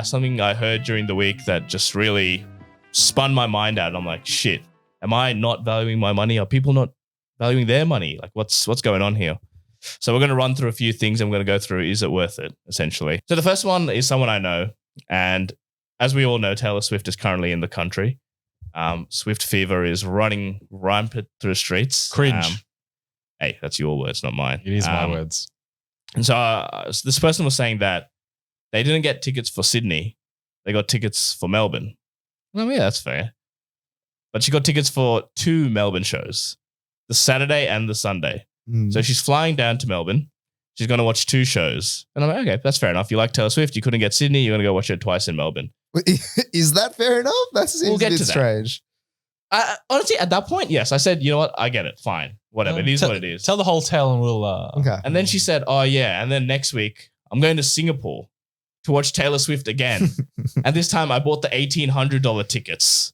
Something I heard during the week that just really spun my mind out. I'm like, shit, am I not valuing my money? Are people not valuing their money? Like what's going on here? So we're going to run through a few things and we're going to go through is it worth it, essentially. So the first one is someone I know. And as we all know, Taylor Swift is currently in the country. Swift fever is running rampant through the streets. Cringe. Hey, that's your words, not mine. It is my words. And so this person was saying that they didn't get tickets for Sydney. They got tickets for Melbourne. Oh, yeah, that's fair. But she got tickets for 2 Melbourne shows, the Saturday and the Sunday. So she's flying down to Melbourne. She's going to watch 2 shows. And I'm like, okay, that's fair enough. You like Taylor Swift. You couldn't get Sydney. You're going to go watch it twice in Melbourne. Is that fair enough? That seems We'll a get bit to that. strange. Honestly, at that point, yes. I said, you know what? I get it. Fine. Whatever. It is what it is. Tell the whole tale and we'll. Okay. And then she said, oh, yeah. And then next week, I'm going to Singapore to watch Taylor Swift again. And this time I bought the $1,800 tickets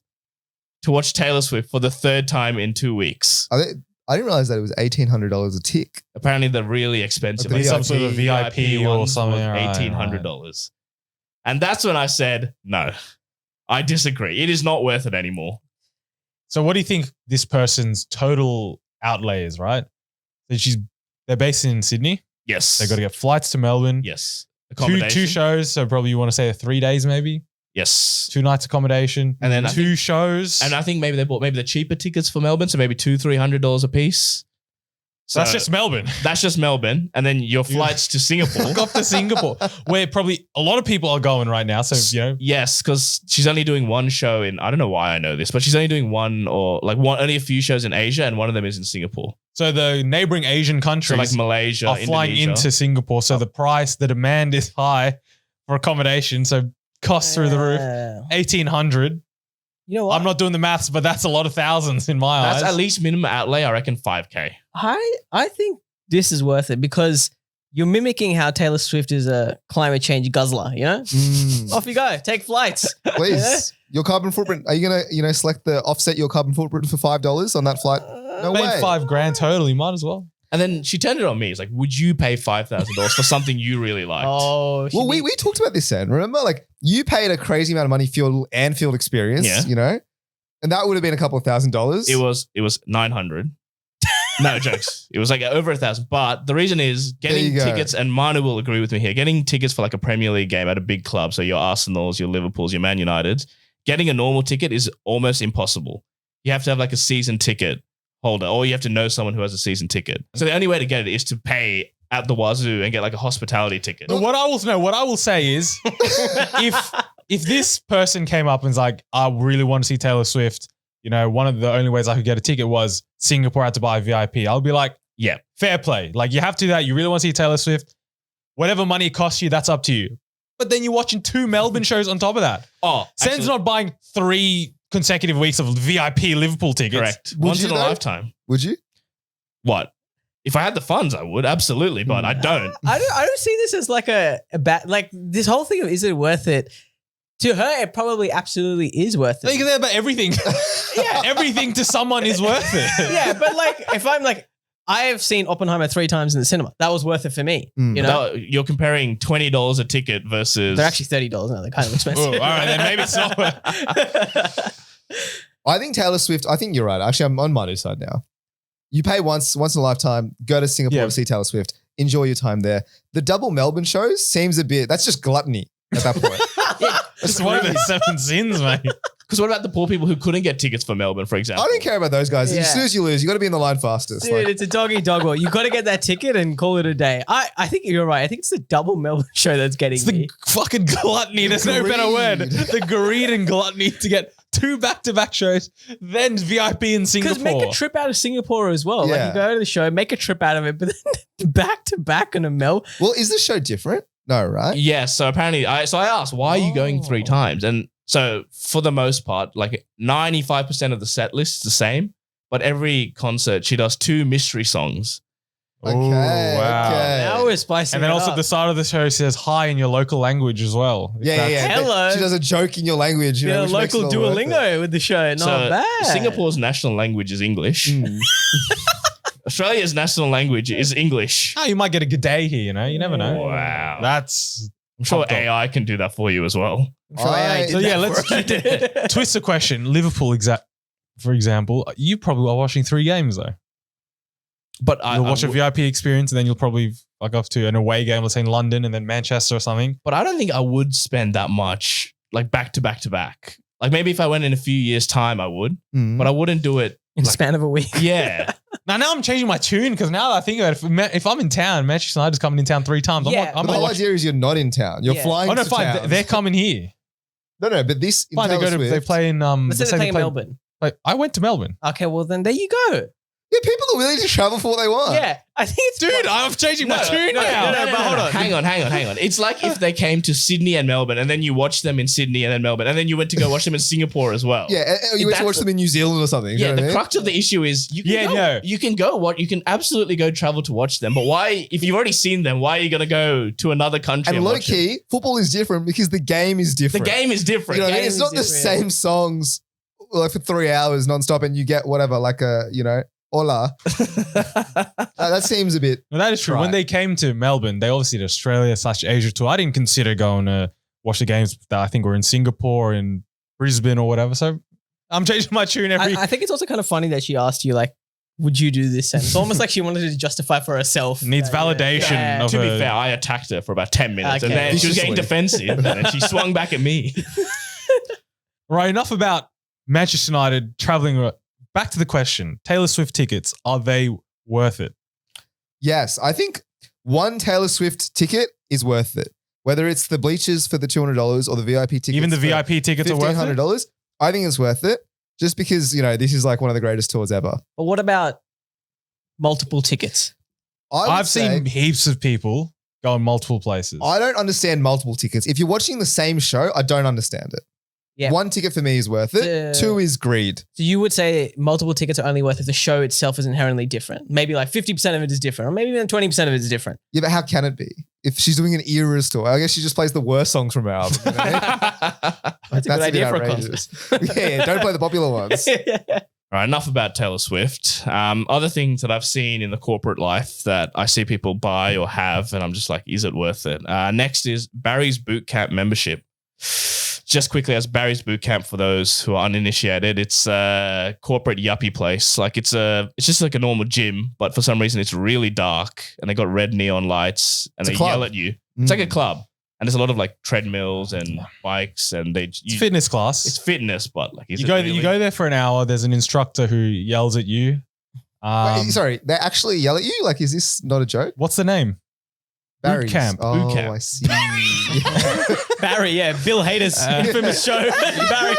to watch Taylor Swift for the 3rd time in 2 weeks. I didn't realize that it was $1,800 a tick. Apparently, they're really expensive. Like the some sort of VIP or ones something. was Right, $1,800. And that's when I said, no, I disagree. It is not worth it anymore. So what do you think this person's total outlay is, right? So they're based in Sydney. Yes. They got to get flights to Melbourne. Yes. Two shows. So probably you want to say 3 days, maybe Yes. 2 nights accommodation, And then 2 shows. And I think maybe they bought the cheaper tickets for Melbourne. So maybe $200-$300 a piece. so that's just Melbourne. That's just Melbourne. And then your flights to Singapore. Fuck off to Singapore, where probably a lot of people are going right now. So, you know. Yes, because she's only doing 1 show in, I don't know why I know this, but she's only doing only a few shows in Asia, and one of them is in Singapore. So the neighboring Asian So countries like Malaysia, are flying Indonesia. into Singapore. So the demand is high for accommodation. So costs through the roof. 1,800. You know what? I'm not doing the maths, but that's a lot of thousands in my eyes. That's at least minimum outlay, I reckon $5,000. I think this is worth it because you're mimicking how Taylor Swift is a climate change guzzler, you know? Off you go. Take flights. Please. Your carbon footprint. Are you going to, select the offset your carbon footprint for $5 on that flight? No Paid way. $5,000 total. You might as well. And then she turned it on me. It's like, would you pay $5,000 for something you really liked? Oh, Well, we talked about this, Sen. Remember? Like, you paid a crazy amount of money for your Anfield experience, Yeah. And that would have been a couple of $1,000s. It was 900. No jokes. It was like over 1,000. But the reason is getting There you go. tickets, and Manu will agree with me here, getting tickets for like a Premier League game at a big club, so your Arsenals, your Liverpools, your Man Uniteds, getting a normal ticket is almost impossible. You have to have like a season ticket holder, or you have to know someone who has a season ticket. So the only way to get it is to pay at the wazoo and get like a hospitality ticket. But what I will say is if this person came up and was like, I really want to see Taylor Swift, one of the only ways I could get a ticket was Singapore had to buy a VIP. I'll be like, Yeah. fair play. Like, you have to do that. You really want to see Taylor Swift. Whatever money it costs you, that's up to you. But then you're watching 2 Melbourne shows on top of that. Oh, Sen's not buying 3 consecutive weeks of VIP Liverpool tickets. correct. Would Once you in a though? lifetime. Would you? What? If I had the funds, I would. Absolutely. But I don't. I don't see this as like a bad, like this whole thing of is it worth it? To her, it probably absolutely is worth Think it. of that about everything. Yeah. Everything to someone is worth it. Yeah, but like if I'm like, I have seen Oppenheimer 3 times in the cinema. That was worth it for me. You know, You're comparing $20 a ticket versus. they're actually $30 now. They're kind of expensive. Oh, all right, then maybe it's not worth I think Taylor Swift, I think you're right. Actually, I'm on Manu's side now. You pay once in a lifetime, go to Singapore to see Taylor Swift, enjoy your time there. The double Melbourne shows seems a bit, that's just gluttony at that point. It's one of the 7 sins, mate. Because what about the poor people who couldn't get tickets for Melbourne, for example? I don't care about those guys. Yeah. As soon as you lose, you got to be in the line fastest. Dude, it's a dog world. You got to get that ticket and call it a day. I think you're right. I think it's the double Melbourne show that's getting It's me. the fucking gluttony. There's no better word. The greed and gluttony to get 2 back-to-back shows, then VIP in Singapore. Because make a trip out of Singapore as well. Like Yeah. you go to the show, make a trip out of it, but then back to back on a Mel. Well, is the show different? No, right? Yes. So apparently, I asked, why are you going 3 times? And so for the most part, like 95% of the set list is the same, but every concert, she does 2 mystery songs. Okay. Ooh, wow. Okay. Now we're spicing And then it also up. at the start of the show says hi in your local language as well. Yeah. Hello. She does a joke in your language. Yeah, which makes it local all worth it. Duolingo with the show. Not So bad. Singapore's national language is English. Mm. Australia's national language is English. Oh, you might get a good day here, you never know. Wow. That's I'm sure Top dog. AI can do that for you as well. I'm sure AI did So yeah, that let's twist the question. Liverpool, for example, you probably are watching 3 games though. But You'll watch a VIP experience, and then you'll probably fuck off to an away game, let's say in London, and then Manchester or something. But I don't think I would spend that much, like back to back to back. Like maybe if I went in a few years' time, I would, Mm. but I wouldn't do it. in the span of a week. Yeah. Now I'm changing my tune because now that I think about it, if I'm in town, Manchester United's coming in town 3 times. Yeah. I'm But the not whole idea is you're not in town. You're Yeah. flying Oh no, to fine. town. They're coming here. No, but this in Fine, they Taylor go to. They Swift- play in. Let's say say they're they playing play- Melbourne. Like, I went to Melbourne. Okay, well then there you go. Yeah, people are willing to travel for what they want. Yeah, I think it's Dude, I'm changing my tune now. no, but hold on. Hang on. It's like if they came to Sydney and Melbourne, and then you watched them in Sydney and then Melbourne, and then you went to go watch them in Singapore as well. Yeah, you went to That's- watch them in New Zealand or something. Yeah, you know the what I mean? crux of the issue is you can Yeah, go, no. you can go what you can absolutely go travel to watch them, but why if you've already seen them, why are you gonna go to another country? And And low watch them? key, football is different because the game is The different. game is different. You know what I mean? game It's is not the different, same songs like for 3 hours nonstop and you get whatever, like a, hola. That seems a bit. No, that is true. Right. When they came to Melbourne, they obviously did Australia/Asia tour. I didn't consider going to watch the games that I think were in Singapore and Brisbane or whatever. So I'm changing my tune every. I think it's also kind of funny that she asked you like, would you do this? And it's almost like she wanted to justify for herself. Needs validation Yeah. of To be her- fair, I attacked her for about 10 minutes and Okay. then she was getting Viciously. defensive and then she swung back at me. Right, enough about Manchester United traveling. Back to the question: Taylor Swift tickets, are they worth it? Yes, I think one Taylor Swift ticket is worth it. Whether it's the bleachers for the $200 or the VIP tickets. Even the for VIP tickets are worth it. $1,500, I think it's worth it. Just because, this is like one of the greatest tours ever. But what about multiple tickets? I've seen heaps of people go in multiple places. I don't understand multiple tickets. If you're watching the same show, I don't understand it. Yeah. One ticket for me is worth it. The- 2 is greed. So you would say multiple tickets are only worth if the show itself is inherently different. Maybe like 50% of it is different, or maybe even 20% of it is different. Yeah, but how can it be? If she's doing an Eras tour, I guess she just plays the worst songs from her album. You know? That's a good idea for a outrageous. Yeah, don't play the popular ones. All right, enough about Taylor Swift. Other things that I've seen in the corporate life that I see people buy or have, and I'm just like, is it worth it? Next is Barry's Bootcamp membership. Just quickly, as Barry's Bootcamp, for those who are uninitiated, it's a corporate yuppie place. Like it's just like a normal gym, but for some reason it's really dark and they got red neon lights and It's a they club. yell at you. It's like a club, and there's a lot of like treadmills and bikes, and it's fitness class. It's fitness, but like is you it go really? you go there for an hour. There's an instructor who yells at you. Wait, sorry, they actually yell at you? Like, is this not a joke? What's the name? Barry's. Bootcamp. Oh, Bootcamp. I see. Barry, yeah, Bill Hader's infamous show. Barry.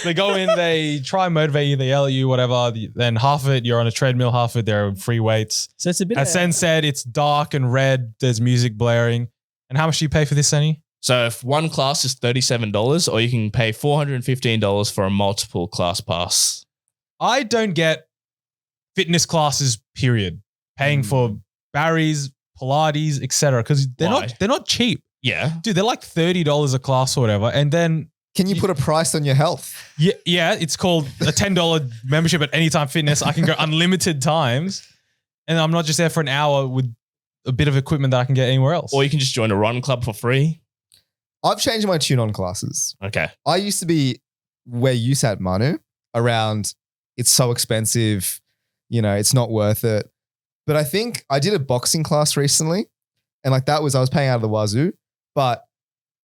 They go in, they try and motivate you, they yell at you, whatever. Then half of it, you're on a treadmill, half of it, there are free weights. So it's a bit As Sen said, it's dark and red. There's music blaring. And how much do you pay for this, Senny? So if one class is $37, or you can pay $415 for a multiple class pass. I don't get fitness classes, period. Paying for Barry's, Pilates, etc. Because they're Why? not cheap. Yeah. Dude, they're like $30 a class or whatever. And then Can you put a price on your health? yeah, it's called a $10 membership at Anytime Fitness. I can go unlimited times. And I'm not just there for an hour with a bit of equipment that I can get anywhere else. Or you can just join a run club for free. I've changed my tune on classes. Okay. I used to be where you sat, Manu, around it's so expensive, it's not worth it. But I think I did a boxing class recently, and like I was paying out of the wazoo, but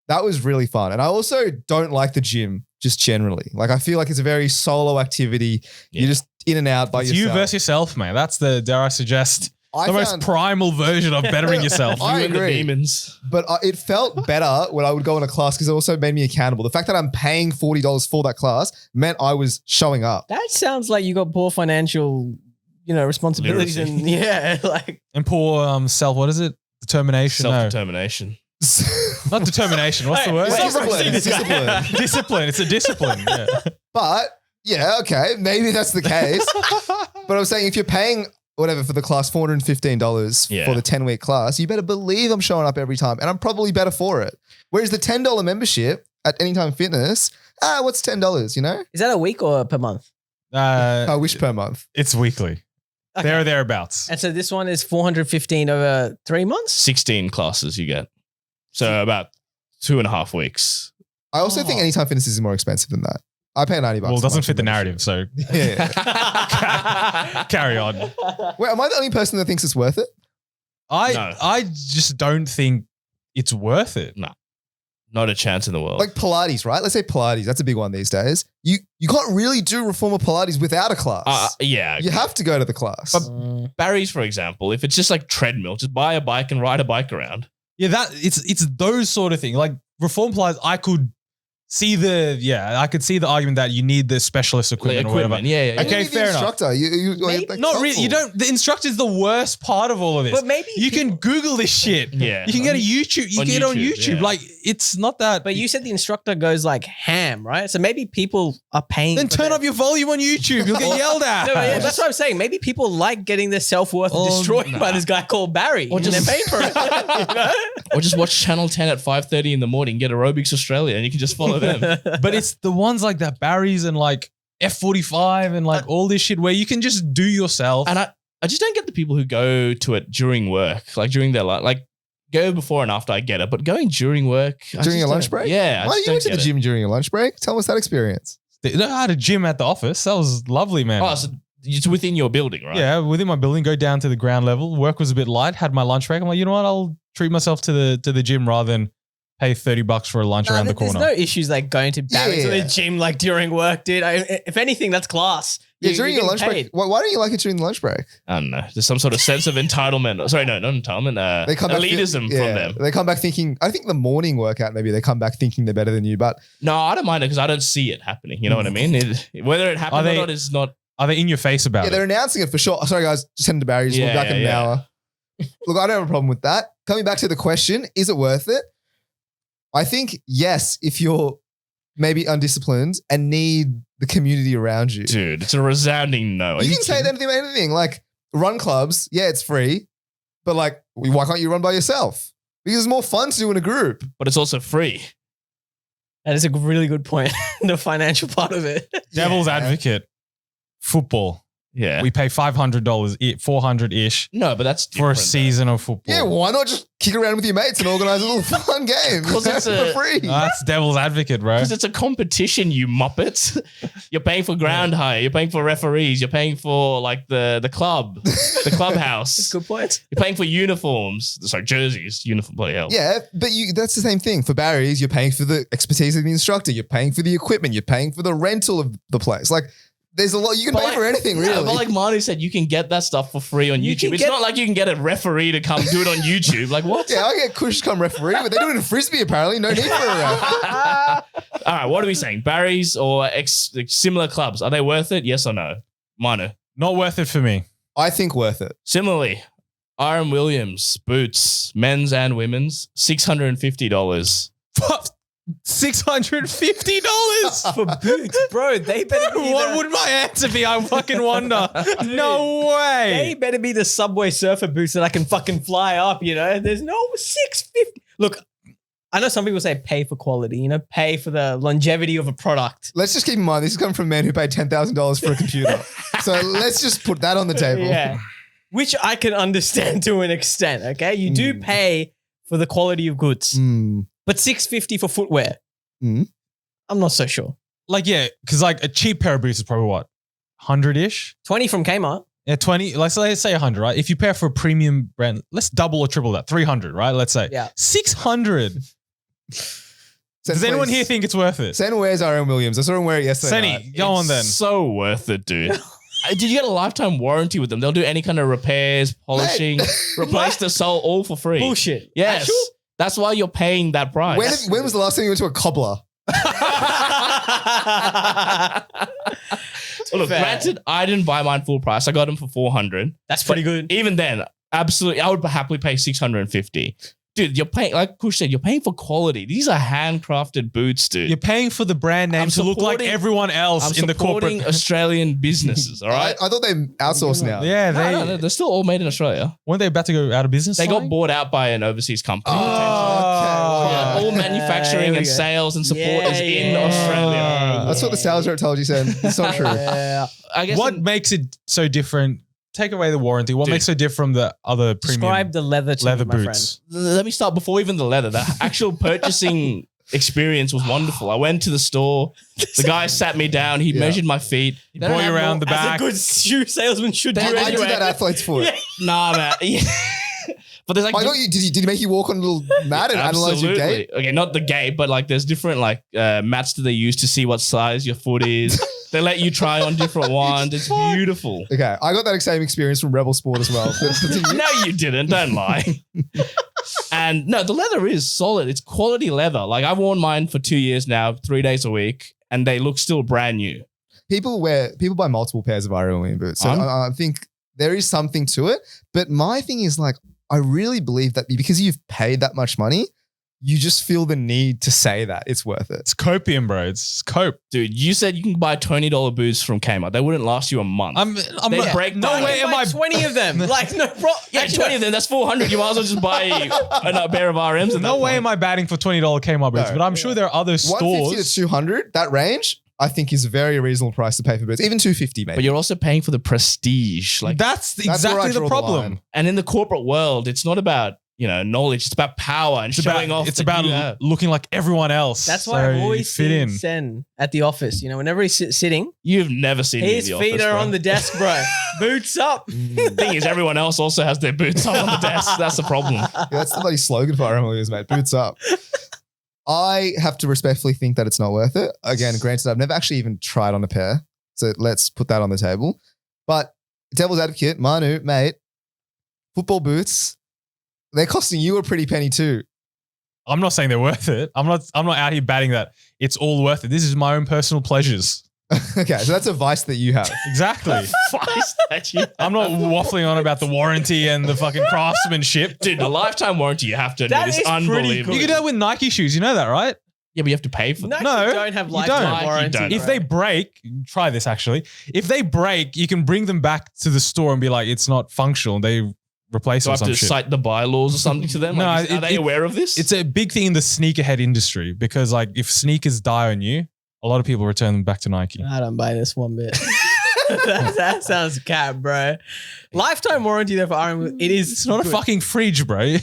that was really fun. And I also don't like the gym just generally. Like I feel like it's a very solo activity. Yeah. You're just in and out by it's yourself. you versus yourself, man. That's the, dare I suggest, I the most found- primal version of bettering yourself. I You and the agree. demons. But it felt better when I would go in a class because it also made me accountable. The fact that I'm paying $40 for that class meant I was showing up. That sounds like you got poor financial, responsibilities Literacy. and like And poor self, what is it? Determination. No, Self-determination. not determination. What's the word? Wait, Discipline. this guy. Discipline. Discipline. It's a discipline. Yeah. But yeah, okay, maybe that's the case. But I'm saying if you're paying whatever for the class, $415 Yeah. for the 10-week class, you better believe I'm showing up every time and I'm probably better for it. Whereas the $10 membership at Anytime Fitness, what's $10, is that a week or per month? I wish per month. It's weekly. Okay. There or thereabouts. And so this one is 415 over 3 months. 16 classes you get. So about 2.5 weeks. I also think Anytime Fitness is more expensive than that. I pay $90. Well, it a doesn't month fit the for narrative, so membership. Yeah. carry on. Wait, am I the only person that thinks it's worth it? I No. just don't think it's worth it. No, Not a chance in the world. Like Pilates, right? Let's say Pilates. That's a big one these days. You can't really do reformer Pilates without a class. Yeah. You have to go to the class. But Barry's, for example, if it's just like treadmill, just buy a bike and ride a bike around. Yeah, that it's those sort of things. Like reform Pilates, I could see the argument that you need the specialist equipment or whatever. Yeah. And you Okay, need the fair enough. instructor. Like, Not really. You helpful. don't. The instructor is the worst part of all of this. But maybe you can Google this shit. Yeah. You can get a YouTube. You On can get it on YouTube, YouTube. yeah. Like it's not that. But you said the instructor goes like ham, right? So maybe people are paying. then for turn that. up your volume on YouTube. You'll get yelled at. No, but yeah, that's what I'm saying. Maybe people like getting their self-worth destroyed by this guy called Barry. Or And they're just- paying for it. You know? Or just watch Channel 10 at 5:30 in the morning, get Aerobics Australia, and you can just follow them. But it's the ones like that Barry's and like F45 and like all this shit where you can just do yourself. And I just don't get the people who go to it during work, like during their like go before and after. I get it, but going during work, During your lunch break? Yeah. Why you went to the gym during your lunch break? Tell us that experience. I had a gym at the office. That was lovely, man. Oh, so it's within your building, right? Yeah, within my building, go down to the ground level. Work was a bit light. Had my lunch break. I'm like, you know what? I'll treat myself to the gym rather than pay $30 for a lunch around the There's corner. no issues like going to Barry's or Yeah. the gym like during work, dude. If anything, that's class. Yeah, You're during your getting lunch break. paid. Why don't you like it during the lunch break? I don't know. There's some sort of sense of entitlement. Sorry, no, not entitlement. They come back Elitism yeah, from them. They come back thinking. I think the morning workout maybe they come back thinking they're better than you. But No, I don't mind it because I don't see it happening. You know what I mean? Whether it happens or they- not is not. Are they in your face about yeah, it? they're announcing it for sure. Sorry guys, just heading to Barry's. We'll be back in an hour. Look, I don't have a problem with that. Coming back to the question, is it worth it? I think yes, if you're maybe undisciplined and need the community around you. Dude, it's a resounding no. Are You you can say kidding? anything about anything. Like run clubs, yeah, it's free. But like, why can't you run by yourself? Because it's more fun to do in a group. But it's also free. That is a really good point. The financial part of it. Devil's Yeah. advocate. Football. Yeah. We pay $500, $400-ish No, but that's for a different, though. season of football. Yeah, why not just kick around with your mates and organize a little fun game? 'Cause it's for free. That's devil's advocate, bro. Because it's a competition, you muppets. You're paying for ground hire. You're paying for referees. You're paying for like the club, the clubhouse. Good point. You're paying for uniforms. Sorry, jerseys. Uniform, bloody hell. Yeah, but that's the same thing. For Barry's, you're paying for the expertise of the instructor. You're paying for the equipment. You're paying for the rental of the place. Like, there's a lot. You can But pay like- for anything, Yeah, really. but like Manu said, you can get that stuff for free on You YouTube. can It's get- not like you can get a referee to come do it on YouTube. Like what? yeah, I get Kush to come referee, but they do it in Frisbee apparently. No need for a ref. All right, what are we saying? Barry's or similar clubs, are they worth it? Yes or no? Manu. Not worth it for me. I think worth it. Similarly, Iron Williams boots, men's and women's, $650. $650 For boots, bro. They better be What the, would my answer be? I fucking wonder. No They way. better be the Subway Surfer boots that I can fucking fly up, you know? There's no 650. Look, I know some people say pay for quality, you know, pay for the longevity of a product. Let's just keep in mind this is coming from a man who paid $10,000 for a computer. So let's just put that on the table. Yeah. Which I can understand to an extent, okay? You do pay for the quality of goods, Mm. but $650 for footwear. Mm. I'm not so sure. Like, yeah, because like a cheap pair of boots is probably what? 100-ish? 20 from Kmart. Yeah, 20. Let's say 100, right? If you pay for a premium brand, let's double or triple that. 300, right? Let's say. Yeah. 600. Does anyone here think it's worth it? Sen wears Iron Williams. I saw him wear it yesterday. night. Senny, go on then. So worth it, dude. Did you get a lifetime warranty with them? They'll do any kind of repairs, polishing, replace the sole, all for free. Bullshit. Yes. Actual? That's why you're paying that price. When was the last time you went to a cobbler? Well, look, Fair. granted, I didn't buy mine full price. I got them for 400. That's pretty good. Even then, absolutely, I would happily pay 650. Dude, you're paying, like Kush said, you're paying for quality. These are handcrafted boots, dude. You're paying for the brand name I'm to look like supporting- everyone else I'm in the supporting corporate. Australian businesses, all right? I thought they outsourced now. Yeah, No, they're still all made in Australia. weren't they about to go out of business? They got something? bought out by an overseas company. Oh, potentially. okay. But all Yeah, manufacturing here we and go. sales and support Yeah, is in yeah. Australia. That's what the sales rep told you, Sen. It's not true. Yeah. I guess What makes it so different? Take away the warranty. What Dude. makes it so different from the other premium Describe the leather to leather me, my boots? let me start before even the leather. The actual purchasing experience was wonderful. I went to the store. The guy sat me down. He Yeah. measured my feet. He They don't brought you have around the friend. As back. a good shoe salesman should do They- I did anyway. that athlete's foot. Yeah. Nah, man. But there's like I got you. Did he make you walk on a little mat and analyze your gait? Okay, not the gait, but like there's different like mats that they use to see what size your foot is. They let you try on different ones. It's beautiful. Okay, I got that same experience from Rebel Sport as well. No, you didn't. Don't lie. And no, the leather is solid. It's quality leather. Like I've worn mine for 2 years now, 3 days a week, and they look still brand new. People buy multiple pairs of Iron Man boots. So I think there is something to it. But my thing is like, I really believe that because you've paid that much money, you just feel the need to say that it's worth it. It's copium, bro. It's cope. Dude, you said you can buy $20 boots from Kmart. They wouldn't last you a month. They break no down. way am I 20 of them. Like no problem. Yeah, 20 of them. That's 400. You might as well just buy a pair of RMs. No way am I batting for $20 Kmart boots, but I'm sure there are other 150 to stores. 200, that range, I think is a very reasonable price to pay for boots. Even 250 maybe. But you're also paying for the prestige. Like, That's where I exactly draw the the problem. line. and in the corporate world, it's not about, knowledge. It's about power and showing off. It's that about you have. looking like everyone else. That's So why I've you always fit seen in. Sen at the office. Whenever he's sitting, You've never seen me in his the feet office, are bro. on the desk, bro. Boots up. The thing is, everyone else also has their boots up on the desk. That's the problem. Yeah, that's the bloody slogan for Iron Man, mate. Boots up. I have to respectfully think that it's not worth it. Again, granted, I've never actually even tried on a pair. So let's put that on the table. But devil's advocate, Manu, mate, football boots, they're costing you a pretty penny too. I'm not saying they're worth it. I'm not out here batting that it's all worth it. This is my own personal pleasures. Okay, so that's a vice that you have. Exactly. Vice that you I'm not waffling on about the warranty and the fucking craftsmanship. Dude, the lifetime warranty, you have to admit, That is is pretty unbelievable. You can do that with Nike shoes. You know that, right? Yeah, but you have to pay for them. No, No, you don't have you lifetime don't. You warranty. don't. If bro. they break, try this actually. If they break, you can bring them back to the store and be like, it's not functional. They replace Do it I or have some to shit. cite the bylaws or something to them? No, Like, are they it- aware of this? It's a big thing in the sneakerhead industry because like if sneakers die on you, a lot of people return them back to Nike. I don't buy this one bit. that sounds cap, bro. Lifetime warranty there for Iron. It is. It's not a fucking fridge, bro.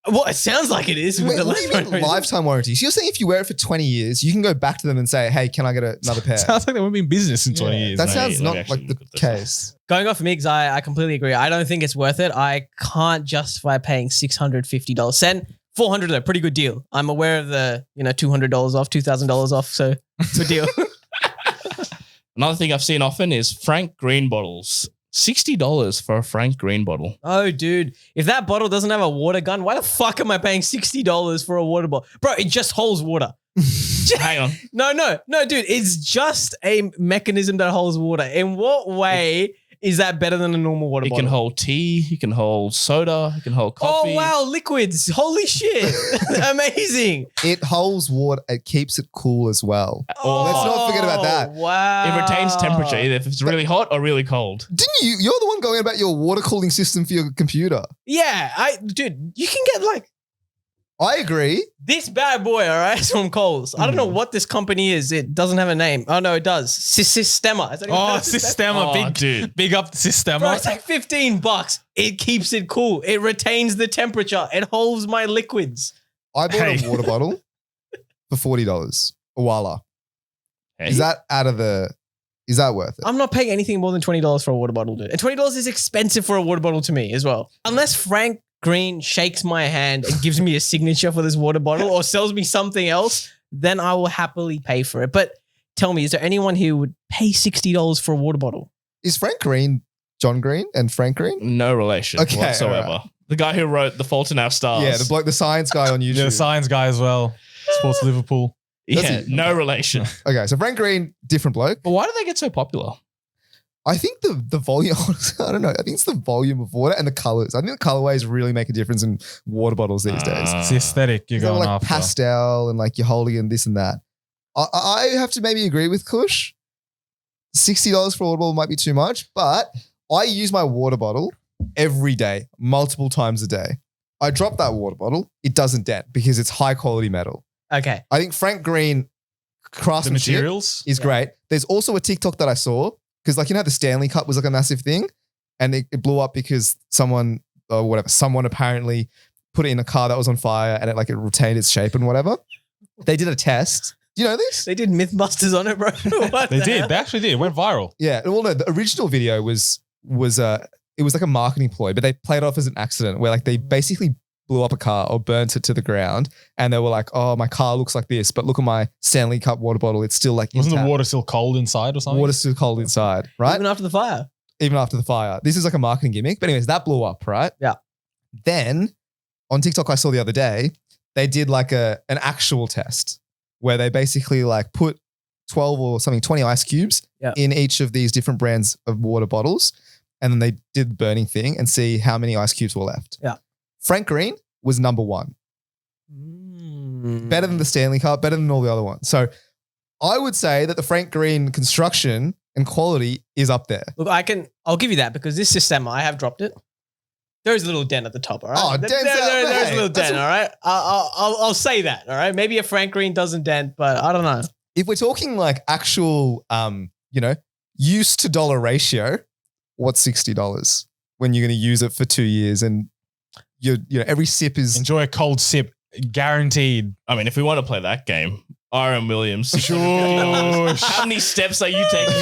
Well, it sounds like it is. With Wait, the what do you lifetime mean lifetime warranty? So you're saying if you wear it for 20 years, you can go back to them and say, hey, can I get another pair? Sounds like they won't be in business in 20 Yeah, years. That mate. sounds let me not actually like the look at this. case. Going off of me, because I completely agree. I don't think it's worth it. I can't justify paying $650. Sen, $400 though, pretty good deal. I'm aware of the $200 off, $2,000 off, so good deal. Another thing I've seen often is Frank Green bottles. $60 for a Frank Green bottle. Oh, dude, if that bottle doesn't have a water gun, why the fuck am I paying $60 for a water bottle, bro? It just holds water. Hang on. No, dude, it's just a mechanism that holds water. In what way is that better than a normal water It bottle? can hold tea. It can hold soda. It can hold coffee. Oh wow, liquids! Holy shit, amazing! It holds water. It keeps it cool as well. Or Let's hot. not forget about that. Wow, It retains temperature, either if it's really hot or really cold. Didn't you? You're the one going about your water cooling system for your computer. Yeah, dude, you can get like I agree. this bad boy, all right, from Coles. I don't know what this company is. It doesn't have a name. Oh no, it does. Systema. Is that even Oh, pronounced Systema? Systema. Oh, dude. Big up the Bro, Systema. it's like $15. It keeps it cool. It retains the temperature. It holds my liquids. I bought Hey. a water bottle for $40. A Walla. Hey. Is that is that worth it? I'm not paying anything more than $20 for a water bottle, dude. And $20 is expensive for a water bottle to me as well. Unless Frank Green shakes my hand and gives me a signature for this water bottle or sells me something else, then I will happily pay for it. But tell me, is there anyone who would pay $60 for a water bottle? Is Frank Green John Green and Frank Green? No relation Okay, whatsoever. alright. The guy who wrote The Fault in Our Stars. Yeah, the bloke, the science guy on YouTube. Yeah, the science guy as well. Sports Liverpool. Yeah, Does he? no relation. Okay, so Frank Green, different bloke. But why do they get so popular? I think the volume, I don't know. I think it's the volume of water and the colors. I think the colorways really make a difference in water bottles these days. It's the aesthetic you're They're going like after. pastel and like you're holding in this and that. I have to maybe agree with Kush. $60 for a water bottle might be too much, but I use my water bottle every day, multiple times a day. I drop that water bottle, it doesn't dent because it's high quality metal. Okay. I think Frank Green The craftsmanship materials. is great. There's also a TikTok that I saw because like, the Stanley Cup was like a massive thing and it blew up because someone apparently put it in a car that was on fire and it retained its shape and whatever. They did a test. Do you know this? They did Mythbusters on it, bro. What They the did. hell? They actually did. It went viral. Yeah. Well, no, the original video was it was like a marketing ploy, but they played it off as an accident where like they basically blew up a car or burnt it to the ground, and they were like, "Oh, my car looks like this, but look at my Stanley Cup water bottle; it's still like Wasn't the intact. water still cold inside or something? Water's still cold inside, right? Even after the fire. Even after the fire. This is like a marketing gimmick, but anyways, that blew up, right? Yeah. Then on TikTok, I saw the other day they did like an actual test where they basically like put 12 or something 20 ice cubes in each of these different brands of water bottles, and then they did the burning thing and see how many ice cubes were left. Yeah. Frank Green was number one. Better than the Stanley Cup, better than all the other ones. So I would say that the Frank Green construction and quality is up there. Look, I'll give you that because this system, I have dropped it. There's a little dent at the top, all right? Oh, there's a little dent, all right? I'll say that, all right? Maybe a Frank Green doesn't dent, but I don't know. If we're talking like actual, use to dollar ratio, what's $60 when you're going to use it for 2 years and every sip is Enjoy a cold sip, guaranteed. I mean, if we want to play that game, R.M. Williams. Sure. How many steps are you taking?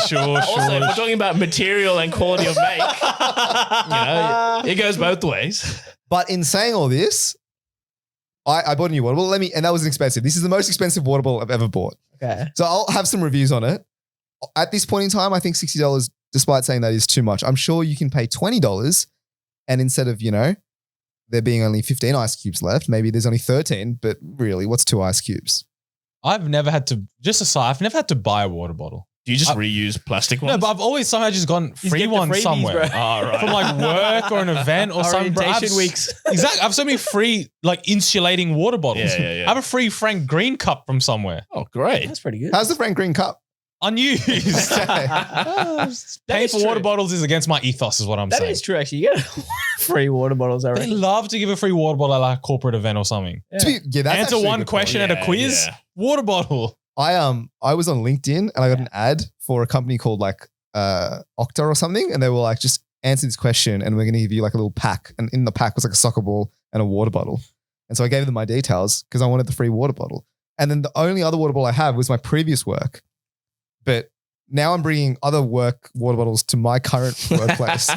Sure. Also, if we're talking about material and quality of make, it goes both ways. But in saying all this, I bought a new water bottle. And that was expensive. This is the most expensive water bottle I've ever bought. Okay. So I'll have some reviews on it. At this point in time, I think $60, despite saying that, is too much. I'm sure you can pay $20 and instead of, there being only 15 ice cubes left, maybe there's only 13, but really, what's 2 ice cubes? I've never had to buy a water bottle. Do you just reuse plastic ones? No, but I've always somehow just gone free getting the one freebies, somewhere. bro. Oh, right. From like work or an event or something. Bro, Orientation weeks. Exactly. I have so many free like insulating water bottles. Yeah. I have a free Frank Green cup from somewhere. Oh, great. That's pretty good. How's the Frank Green cup? Unused. That Paying is for true. water bottles is against my ethos is what I'm That saying. is true, actually. You get free water bottles, I They reckon. love to give a free water bottle at like a corporate event or something. Yeah. That's Answer actually a one good point. question at a Yeah, quiz. yeah. Water bottle. I was on LinkedIn and I got an ad for a company called like Okta or something, and they were like, just answer this question and we're going to give you like a little pack, and in the pack was like a soccer ball and a water bottle. And so I gave them my details because I wanted the free water bottle. And then the only other water bottle I have was my previous work, but now I'm bringing other work water bottles to my current workplace,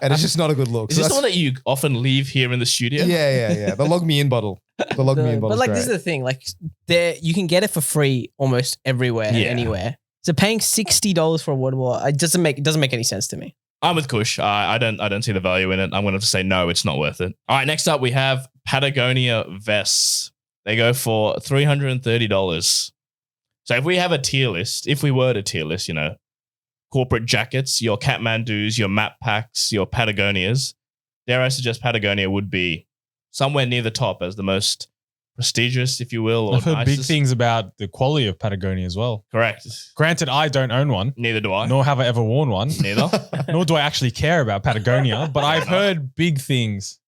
and it's just not a good look. Is this the one that you often leave here in the studio? Yeah. The log me in bottle. The log me in bottle. But like, this is the thing. Like, you can get it for free almost everywhere, and Yeah. anywhere. So paying $60 for a water bottle, it doesn't make any sense to me. I'm with Kush. I don't see the value in it. I'm going to have to say no, it's not worth it. All right, next up we have Patagonia vests. They go for $330. So if we have a tier list, corporate jackets, your Kathmandus, your map packs, your Patagonias, dare I suggest Patagonia would be somewhere near the top as the most prestigious, if you will, or I've heard big nicest. things about the quality of Patagonia as well. Correct. Granted, I don't own one, Neither do I. nor have I ever worn one, Neither. nor do I actually care about Patagonia, but I've heard big things.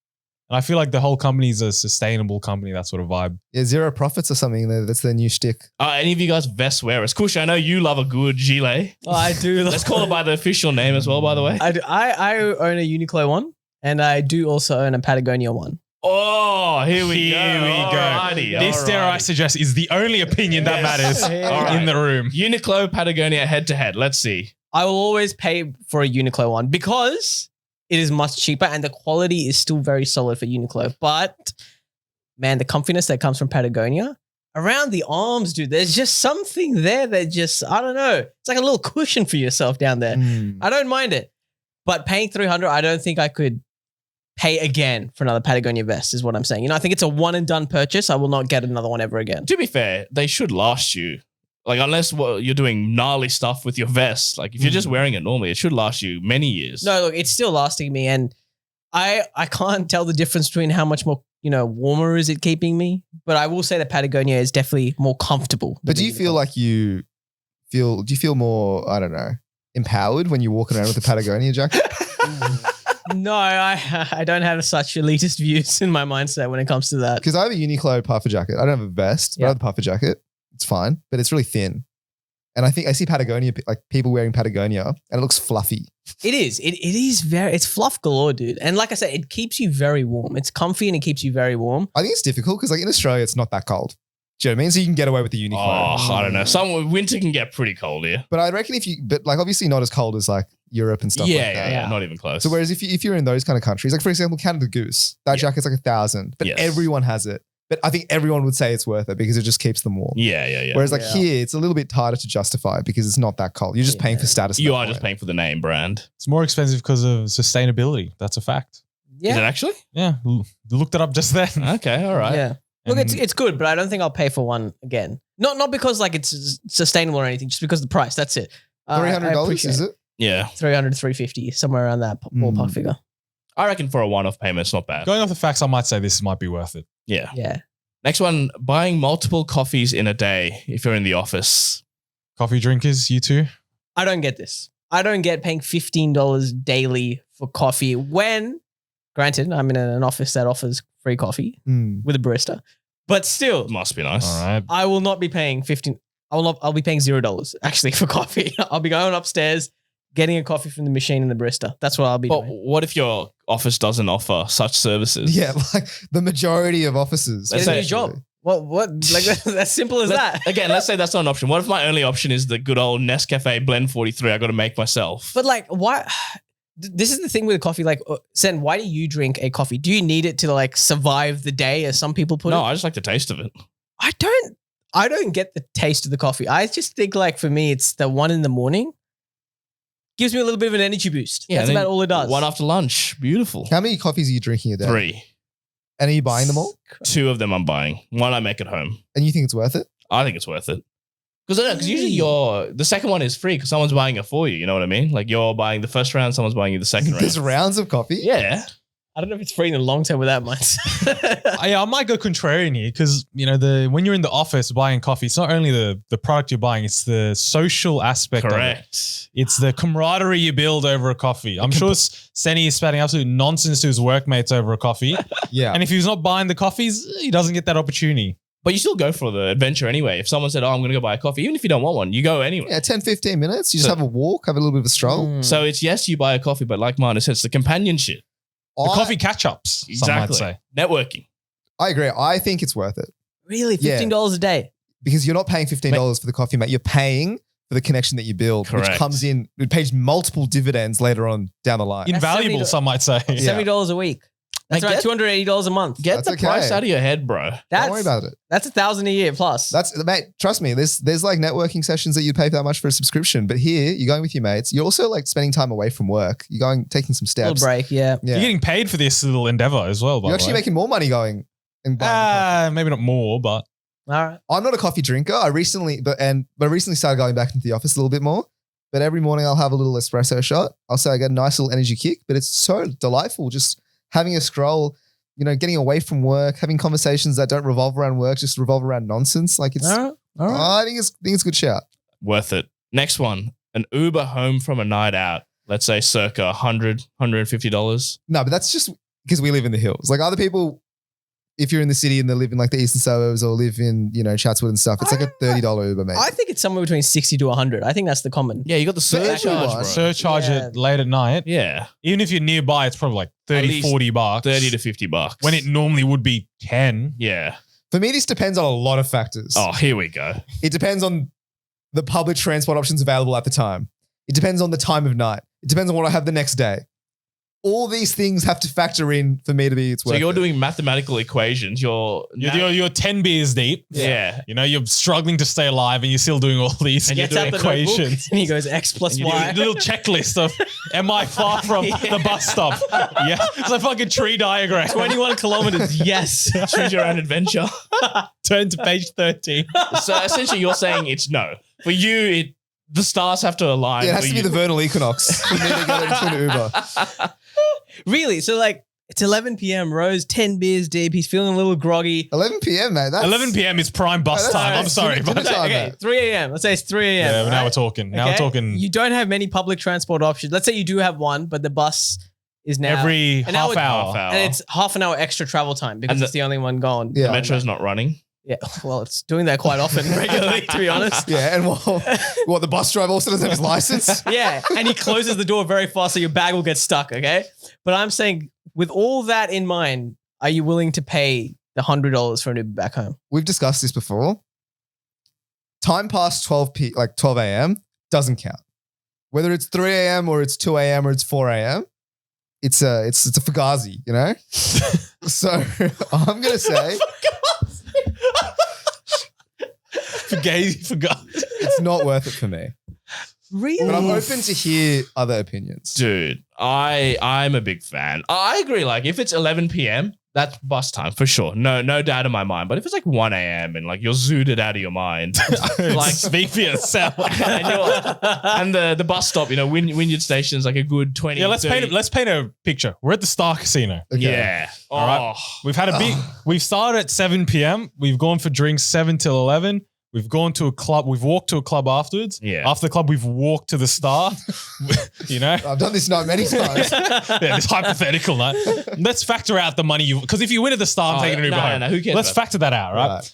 And I feel like the whole company is a sustainable company, that sort of vibe. Yeah, Zero Profits or something. That's their new shtick. Any of you guys vest wearers? Kush, I know you love a good gilet. Oh, I do. Let's call it by the official name as well, by the way. I own a Uniqlo one, and I do also own a Patagonia one. Oh, here we go. Alrighty. This, dare I suggest, is the only opinion that matters Alright. in the room. Uniqlo, Patagonia, head to head. Let's see. I will always pay for a Uniqlo one because it is much cheaper and the quality is still very solid for Uniqlo. But man, the comfiness that comes from Patagonia around the arms, dude, there's just something there that just, I don't know. It's like a little cushion for yourself down there. I don't mind it. But paying $300, I don't think I could pay again for another Patagonia vest is what I'm saying. I think it's a one and done purchase. I will not get another one ever again. To be fair, they should last you. Like, unless you're doing gnarly stuff with your vest. Like, if you're just wearing it normally, it should last you many years. No, look, it's still lasting me. And I can't tell the difference between how much more, warmer is it keeping me. But I will say that Patagonia is definitely more comfortable. But do you feel like do you feel more, I don't know, empowered when you're walking around with a Patagonia jacket? No, I don't have such elitist views in my mindset when it comes to that. Because I have a Uniqlo puffer jacket. I don't have a vest, but I have a puffer jacket. It's fine, but it's really thin. And I think I see Patagonia, like people wearing Patagonia, and it looks fluffy. It is. It is it's fluff galore, dude. And like I said, it keeps you very warm. It's comfy and it keeps you very warm. I think it's difficult because like in Australia, it's not that cold. Do you know what I mean? So you can get away with the Uniqlo. Oh, I don't know. Winter can get pretty cold here. But I reckon but like obviously not as cold as like Europe and stuff like that. Yeah, not even close. So whereas if you're in those kind of countries, like for example, Canada Goose, that jacket's like 1,000, but Yes. everyone has it. But I think everyone would say it's worth it because it just keeps them warm. yeah. Whereas like here, it's a little bit harder to justify because it's not that cold. You're just paying for status. at You that are point. just paying for the name brand. It's more expensive because of sustainability. That's a fact. Yeah. Is it actually? Yeah, looked it up just then. Okay, all right. Yeah. Look, And- it's good, but I don't think I'll pay for one again. Not because like it's sustainable or anything, just because of the price. That's it. $300 is it? Yeah. 300 to 350, somewhere around that ballpark figure. I reckon for a one-off payment, it's not bad. Going off the facts, I might say this might be worth it. Yeah. Yeah. Next one, buying multiple coffees in a day if you're in the office. Coffee drinkers, you two? I don't get this. I don't get paying $15 daily for coffee when, granted, I'm in an office that offers free coffee with a barista, but still, Must be nice. All right. I will not be paying I'll be paying $0 actually for coffee. I'll be going upstairs, getting a coffee from the machine and the barista. That's what I'll be But doing. what if your office doesn't offer such services? Yeah, like the majority of offices. Let's Get a new say- job. What? Like as simple as that. Again, let's say that's not an option. What if my only option is the good old Nescafe Blend 43 I got to make myself? But like, why? This is the thing with coffee. Like, Sen, why do you drink a coffee? Do you need it to like survive the day, as some people put no, it? I just like the taste of it. I don't get the taste of the coffee. I just think like for me, it's the one in the morning. Gives me a little bit of an energy boost. That's and then about all it does. One after lunch. Beautiful. How many coffees are you drinking a day? 3. And are you buying them all? 2 of them I'm buying. 1 I make at home. And you think it's worth it? I think it's worth it. Because usually the second one is free because someone's buying it for you. You know what I mean? Like you're buying the first round, someone's buying you the second round. There's rounds of coffee? Yeah. I don't know if it's free in the long term with that much. I might go contrarian here because when you're in the office buying coffee, it's not only the product you're buying, it's the social aspect of it. Correct. It's the camaraderie you build over a coffee. I'm sure Senny is spouting absolute nonsense to his workmates over a coffee. Yeah. And if he's not buying the coffees, he doesn't get that opportunity. But you still go for the adventure anyway. If someone said, I'm going to go buy a coffee, even if you don't want one, you go anyway. Yeah, 10, 15 minutes. You just have a walk, have a little bit of a stroll. So it's yes, you buy a coffee, but like Martin said, it's the companionship. The coffee catch-ups, some might say. Networking. I agree. I think it's worth it Really? Yeah. $15 a day? because you're not paying $15 for the coffee, mate. You're paying for the connection that you build, Correct. which comes in, it pays multiple dividends later on down the line. Invaluable, $70 some might say. Yeah. $70 a week. That's Like, right, $280 a month. Get That's the okay. price out of your head, bro. Don't worry about it. That's $1,000 a year plus. That's mate. Trust me. There's like networking sessions that you'd pay that much for a subscription, but here you're going with your mates. You're also like spending time away from work. You're going taking some a steps. little break, yeah. Yeah. You're getting paid for this little endeavor as well, by You're the actually way. making more money going and buying. the coffee. Maybe not more, but All right. I'm not a coffee drinker. I recently started going back into the office a little bit more. But every morning I'll have a little espresso shot. I'll say I get a nice little energy kick, but it's so delightful just having a scroll, getting away from work, having conversations that don't revolve around work, just revolve around nonsense. Like it's, All right. I think it's a good shout. Worth it. Next one, an Uber home from a night out. Let's say circa $100, $150. No, but that's just because we live in the hills. Like other people, if you're in the city and they live in like the eastern suburbs or live in, Chatswood and stuff, it's like a $30 Uber, mate. I think it's somewhere between 60 to 100. I think that's the common. Yeah, you got the surcharge, everyone. bro. surcharge Yeah. it late at night. Yeah, Even if you're nearby, it's probably like 30, least $40. 30 to $50. when it normally would be 10. Yeah. For me, this depends on a lot of factors. Oh, here we go. It depends on the public transport options available at the time. It depends on the time of night. It depends on what I have the next day. All these things have to factor in for me to be it's So worth you're it. doing mathematical equations. You're 10 beers deep. yeah. You're struggling to stay alive and you're still doing all these And you're Gets out the equations. notebook and he goes X plus And you do Y. a little checklist of, am I far from the bus stop? Yeah. It's a fucking tree diagram. 21 kilometers. Yes. Choose your own adventure. Turn to page 13. So essentially, you're saying it's no. For you, the stars have to align. Yeah, it has for to be you. the vernal equinox for me to get into an Uber. Really? So like it's 11 p.m. Rose, 10 beers deep. He's feeling a little groggy. 11 p.m., mate. That's 11 p.m. is prime bus that's- time. I'm that's sorry. dinner But time, Okay, mate. 3 a.m. Let's say it's 3 a.m. yeah, now right? we're talking. Now Okay? we're talking You don't have many public transport options. Let's say you do have one, but the bus is now every and now half it- hour. Half hour. and it's half an hour extra travel time because And it's the only one going. Yeah. The metro's not running. Yeah. Well, it's doing that quite often, regularly, to be honest. Yeah, and what the bus driver also doesn't have his license. Yeah, and he closes the door very fast, so your bag will get stuck. Okay, but I'm saying, with all that in mind, are you willing to pay the $100 for an Uber back home? We've discussed this before. Time past 12 a.m. doesn't count. Whether it's 3 a.m. or it's 2 a.m. or it's 4 a.m., it's a fugazi, you know? So I'm going to say Forgot. it's not worth it for me. Really? But I'm open to hear other opinions. Dude, I'm a big fan. I agree. Like if it's 11 p.m., that's bus time for sure. No doubt in my mind. But if it's like 1 a.m. and like you're zooted out of your mind, like Speak for yourself. and the bus stop, you know, Wynyard Station's like a good 20. Yeah, let's 30. paint a picture. We're at the Star Casino. Okay. Yeah. All right. We've had a big. We've started at 7 p.m. We've gone for drinks 7 till 11. We've gone to a club. We've walked to a club afterwards. Yeah. After the club, we've walked to the Star. You know. I've done this night many times. Yeah, this hypothetical night. Let's factor out the money you because if you win at the Star, I'm taking an Uber home. No, who cares? Let's about factor that out, right? Right.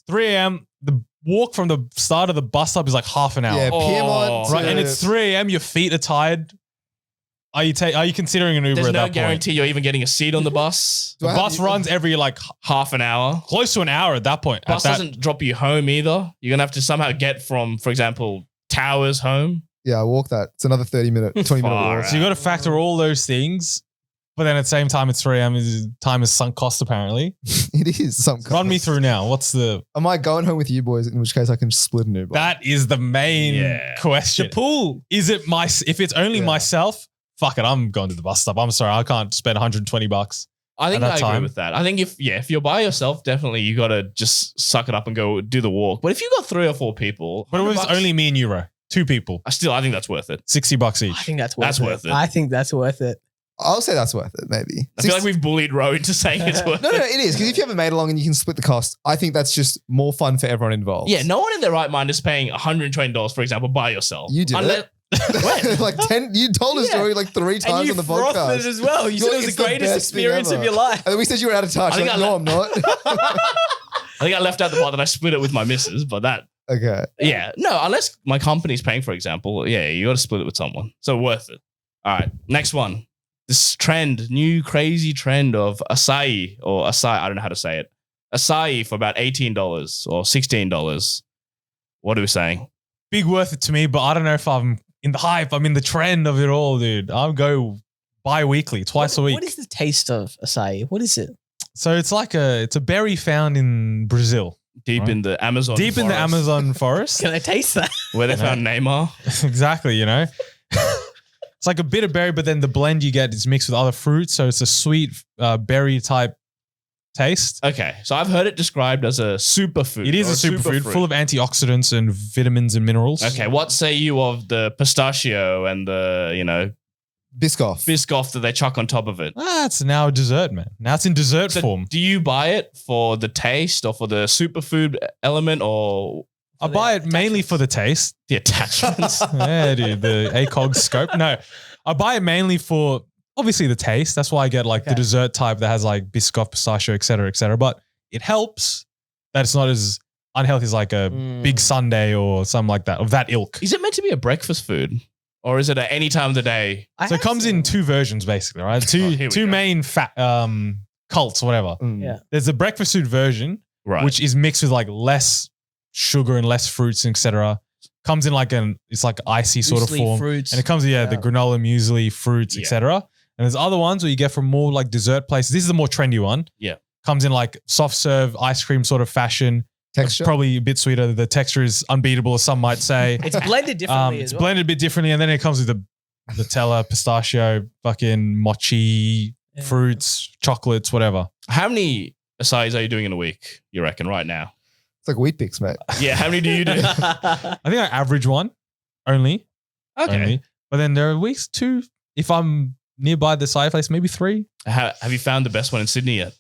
3 a.m. The walk from the start of the bus stop is like half an hour. Yeah, Oh, Piedmont. Right, and it's 3 a.m. Your feet are tired. Are you considering an Uber There's at no that guarantee you're even getting a seat on the bus. point? The bus runs every like Half an hour. close to an hour at that point. Bus At that- doesn't drop you home either. You're gonna have to somehow get from, for example, Towers home. Yeah, I walk that. It's another 20 minute Far walk. out. So you got to factor all those things, but then at the same time, it's 3 a.m. Time is sunk cost apparently. It is some Run me cost. through now. What's the? Am I going home with you boys? In which case I can split an Uber. That is the main Yeah. question. The pool. Is it my? If it's only Yeah. myself, fuck it. I'm going to the bus stop. I'm sorry, I can't spend 120 bucks. I think At I that agree time. with that. I think if you're by yourself, definitely you gotta just suck it up and go do the walk. But if you got 3 or 4 people, But it was $100, only me and Euro, 2 people, I think that's worth it. $60 I each. think that's worth That's it. worth it. I think that's worth it. I'll say that's worth it, maybe. I feel like we've bullied Ro into saying it's worth No, it. it is. Because if you have a mate along and you can split the cost, I think that's just more fun for everyone involved. Yeah, no one in their right mind is paying $120, for example, by yourself. You did Unless- When? like 10, you told a Yeah. story like 3 And times you on the frothed podcast. it as well. You said it was It's the the greatest best thing experience of ever. your life. And then we said you were out of touch. I think Like, I no, I'm not. I think I left out the part that I split it with my missus, but that, Okay. yeah. No, unless my company's paying, for example, yeah, you got to split it with someone. So worth it. All right, next one. This new crazy trend of acai or acai, I don't know how to say it. Acai for about $18 or $16. What are we saying? Big worth it to me, but I don't know if I'm in the hype. I'm in the trend of it all, dude. I'll go bi-weekly, twice a week. What is the taste of acai? What is it? So it's like it's a berry found in Brazil, Deep Right. in the Amazon deep in the forest, Amazon forest. Can I taste that? where they Okay. found Neymar. Exactly, you know. It's like a bit of berry, but then the blend you get is mixed with other fruits, so it's a sweet berry type taste. Okay, so I've heard it described as a superfood. It is or a superfood fruit. full of antioxidants and vitamins and minerals. Okay, what say you of the pistachio and the, Biscoff. Biscoff that they chuck on top of it? It's now a dessert, man. Now it's in dessert So form. do you buy it for the taste or for the superfood element or I buy it mainly for the taste. the attachments? Yeah, dude, the ACOG scope. No, I buy it mainly for obviously the taste. That's why I get like the Okay. dessert type that has like Biscoff, pistachio, et cetera, but it helps that it's not as unhealthy as like a big sundae or something like that, of that ilk. Is it meant to be a breakfast food or is it at any time of the day? So it comes in 2 versions basically, right? here we Two go. main cults, whatever. Mm. Yeah. There's a breakfast food version, Right. which is mixed with like less sugar and less fruits, etc. Comes in like it's like icy sort of Muesli, form. fruits. And it comes, the Yeah. granola, muesli, fruits, Yeah. etc. And there's other ones where you get from more like dessert places. This is the more trendy one. Yeah. Comes in like soft serve ice cream sort of fashion. Texture. Probably a bit sweeter. The texture is unbeatable, as some might say. It's blended differently It's as well. blended a bit differently, and then it comes with the Nutella, pistachio, fucking mochi, Yeah. fruits, chocolates, whatever. How many acais are you doing in a week, you reckon, right now? It's like Wheat Bix, mate. Yeah, how many do you do? I think I average one only. Okay. Only. But then there are weeks 2. If I'm nearby the side place, maybe 3. Have you found the best one in Sydney yet?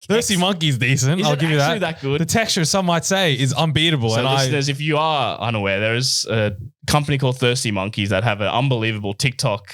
Thirsty Monkey's decent. Is I'll it give you actually that. that good? The texture, some might say, is unbeatable. So and listeners, if you are unaware, there is a company called Thirsty Monkeys that have an unbelievable TikTok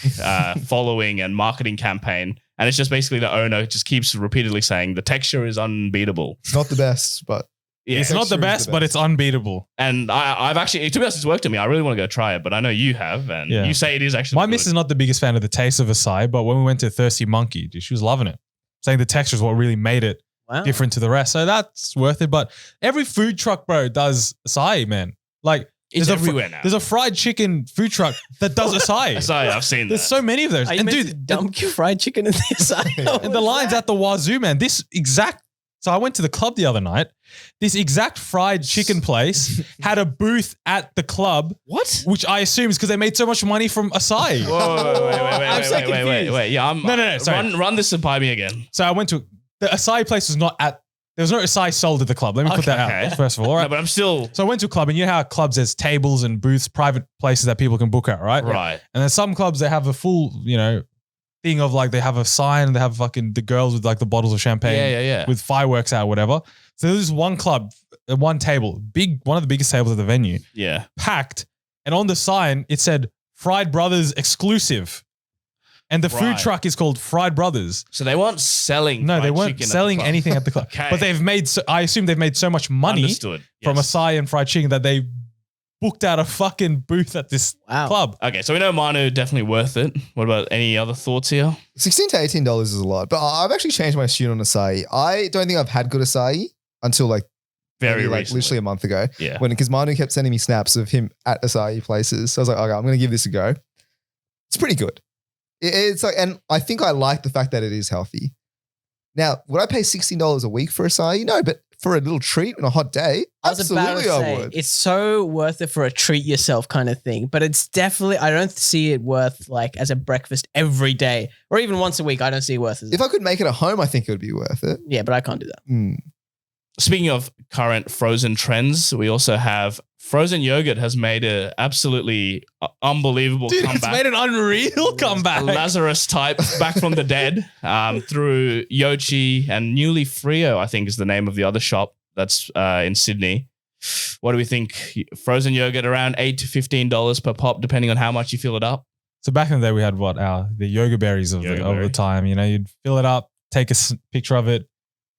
following and marketing campaign. And it's just basically the owner just keeps repeatedly saying the texture is unbeatable. It's not the best, but Yeah. it's not the texture is best, the but best. it's unbeatable. And I've actually, to be honest, it's worked on me. I really want to go try it, but I know you have. And Yeah. you say it is actually My good. miss is not the biggest fan of the taste of acai, but when we went to Thirsty Monkey, dude, she was loving it. Saying the texture is what really made it Wow. different to the rest. So that's worth it. But every food truck, bro, does acai, man. Like It's There's everywhere now. There's a fried chicken food truck that does acai. Sorry, I've seen that. There's so many of those. Are you And meant to dude, dump your fried chicken in the acai? and the line's at the wazoo, man. So I went to the club the other night. This exact fried chicken place had a booth at the club. What? Which I assume is because they made so much money from acai. Wait. Yeah, No, sorry. Run this by me again. So I went to the acai place was not at. There was no acai sold at the club. Let me put that Okay. out first of all. All right. No, but I'm still So I went to a club, and you know how at clubs there's tables and booths, private places that people can book at, right? right. And then some clubs they have a full, thing of like they have a sign and they have fucking the girls with like the bottles of champagne Yeah. with fireworks out, whatever. So there's this one club, one table, one of the biggest tables at the venue, Yeah. packed, and on the sign it said Fried Brothers exclusive. And the food Right. truck is called Fried Brothers. So they weren't selling. No, they fried weren't chicken at the selling club. anything at the club. Okay. But I assume they've made so much money Understood. from Yes. acai and fried chicken that they booked out a fucking booth at this Wow. club. Okay, so we know Manu definitely worth it. What about any other thoughts here? $16 to $18 is a lot, but I've actually changed my tune on acai. I don't think I've had good acai until like Very maybe, recently. literally a month ago. Yeah. Because Manu kept sending me snaps of him at acai places. So I was like, okay, I'm going to give this a go. It's pretty good. It's like, and I think I like the fact that it is healthy. Now, would I pay $16 a week for acai? No, but for a little treat on a hot day, I was about absolutely to I say, would. it's so worth it for a treat yourself kind of thing. But it's definitely, I don't see it worth like as a breakfast every day or even once a week. I don't see it worth it. If I could make it at home, I think it would be worth it. Yeah, but I can't do that. Mm. Speaking of current frozen trends, we also have frozen yogurt has made a absolutely unbelievable Dude, comeback. it's made an unreal comeback. Lazarus type back from the dead through Yochi and newly Frio, I think is the name of the other shop that's in Sydney. What do we think? Frozen yogurt around $8 to $15 per pop, depending on how much you fill it up. So back in the day, we had the yoga berries of the Yoga-berry. time. You'd fill it up, take a picture of it,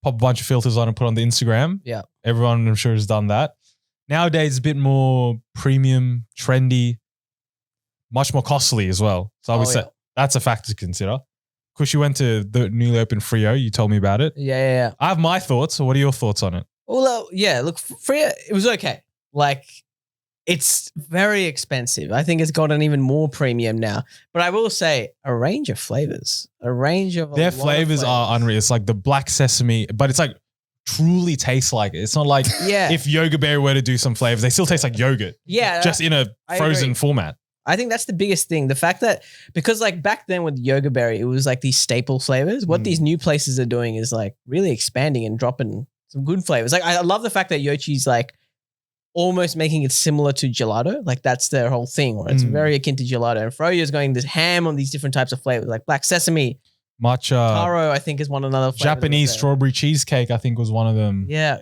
pop a bunch of filters on and put on the Instagram. Yeah. Everyone, I'm sure, has done that. Nowadays, it's a bit more premium, trendy, much more costly as well. So I would Oh, say yeah. that's a factor to consider. Kush, you went to the newly opened Frio. You told me about it. Yeah. I have my thoughts. So what are your thoughts on it? Well, yeah, look, Frio, it was okay. Like, it's very expensive. I think it's gotten even more premium now. But I will say a range of flavors, a lot Their of flavors are unreal. It's like the black sesame, but it's like truly tastes like it. It's not like Yeah. if Yoga Berry were to do some flavors, they still taste like yogurt, Yeah. just in a I frozen agree. format. I think that's the biggest thing. The fact that, because like back then with Yoga Berry, it was like these staple flavors. What these new places are doing is like really expanding and dropping some good flavors. Like I love the fact that Yochi's like almost making it similar to gelato. Like that's their whole thing, or it's very akin to gelato. And Froyo's going this ham on these different types of flavors, like black sesame, Matcha, taro, I think is one another flavor Uh, Japanese that- strawberry cheesecake, I think was one of them. Yeah.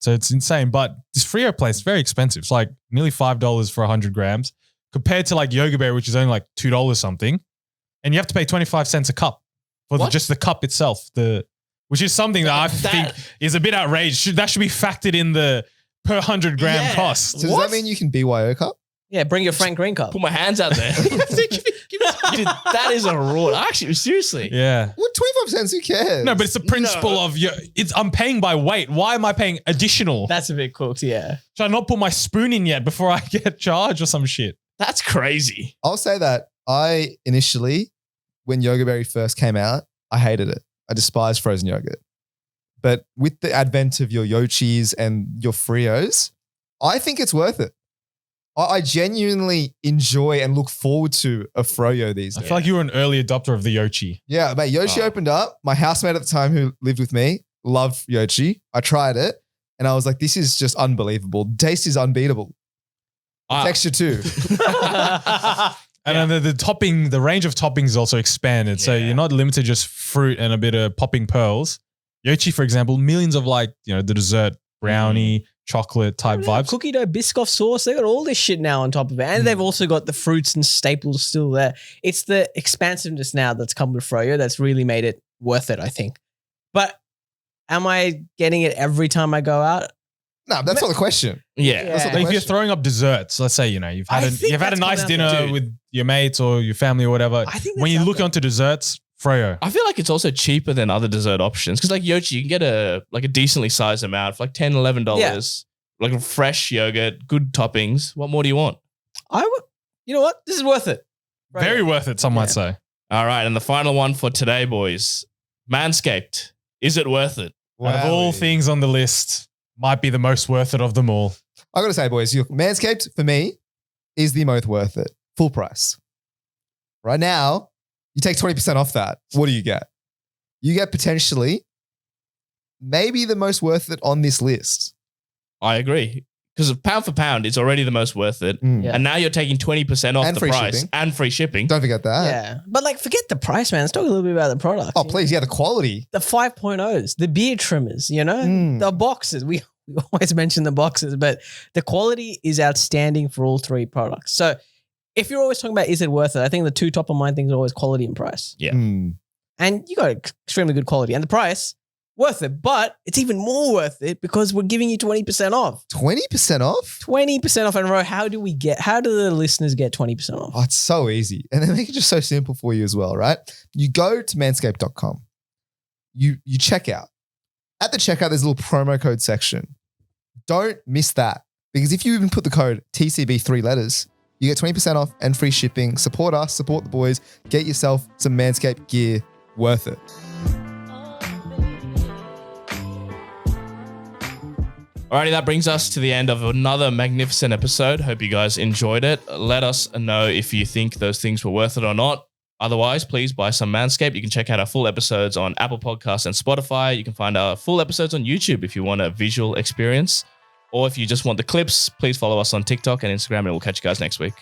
So it's insane. But this Frio place is very expensive. It's like nearly $5 for 100 grams compared to like Yoga Berry, which is only like $2 something. And you have to pay 25 cents a cup for just the cup itself, which is something that I think is a bit outrageous. That should be factored in the per 100 gram cost. So does that mean you can BYO cup? Yeah, bring your Frank Green cup. Put my hands out there. Dude, that is a raw. Actually, seriously. Yeah. What, 25 cents? Who cares? No, but it's the principle of I'm paying by weight. Why am I paying additional? That's a bit cooked, yeah. Should I not put my spoon in yet before I get charged or some shit? That's crazy. I'll say that I initially, when Yoga Berry first came out, I hated it. I despised frozen yogurt. But with the advent of your Yochis and your Frios, I think it's worth it. I genuinely enjoy and look forward to a Froyo these I days. feel like you were an early adopter of the Yochi. Yeah, mate, Yoshi Oh. opened up. My housemate at the time who lived with me loved Yoshi. I tried it and I was like, this is just unbelievable. Taste is unbeatable. Ah. Texture too. And then the topping, the range of toppings is also expanded. So Yeah. you're not limited to just fruit and a bit of popping pearls. Yochi, for example, millions of like, the dessert, brownie, chocolate type vibes. Cookie dough, Biscoff sauce. They got all this shit now on top of it. And they've also got the fruits and staples still there. It's the expansiveness now that's come with Froyo that's really made it worth it, I think. But am I getting it every time I go out? No, that's not the question. Yeah. Yeah. Like if you're throwing up desserts, let's say, you've I had think you've had a that's nice gonna dinner happen. with your mates or your family or whatever. I think When that's you up look there. onto desserts, Froyo. I feel like it's also cheaper than other dessert options because like Yochi, you can get a decently sized amount for like $10, $11. like fresh yogurt, good toppings. What more do you want? I would. You know what? This is worth it. Right. Very worth it, some might say. All right, and the final one for today, boys. Manscaped. Is it worth it? Out of all Wowie. things on the list, might be the most worth it of them all. I got to say, boys, Manscaped for me is the most worth it. Full price. Right now, you take 20% off that. What do you get? You get potentially maybe the most worth it on this list. I agree. Because pound for pound, it's already the most worth it. Mm. Yeah. And now you're taking 20% off And the free price shipping. and free shipping. Don't forget that. Yeah. But like, forget the price, man. Let's talk a little bit about the product. Oh, please. Yeah, the quality. The 5.0s, the beard trimmers, Mm. the boxes. We always mention the boxes, but the quality is outstanding for all three products. So if you're always talking about is it worth it, I think the two top of mind things are always quality and price. Yeah. Mm. And you got extremely good quality. And the price, worth it. But it's even more worth it because we're giving you 20% off. 20% off? 20% off in a row. How do the listeners get 20% off? Oh, it's so easy. And they make it just so simple for you as well, right? You go to manscaped.com. You check out. At the checkout, there's a little promo code section. Don't miss that. Because if you even put the code TCB 3 letters, you get 20% off and free shipping. Support us, support the boys. Get yourself some Manscaped gear. Worth it. Alrighty, that brings us to the end of another magnificent episode. Hope you guys enjoyed it. Let us know if you think those things were worth it or not. Otherwise, please buy some Manscaped. You can check out our full episodes on Apple Podcasts and Spotify. You can find our full episodes on YouTube if you want a visual experience. Or if you just want the clips, please follow us on TikTok and Instagram, and we'll catch you guys next week.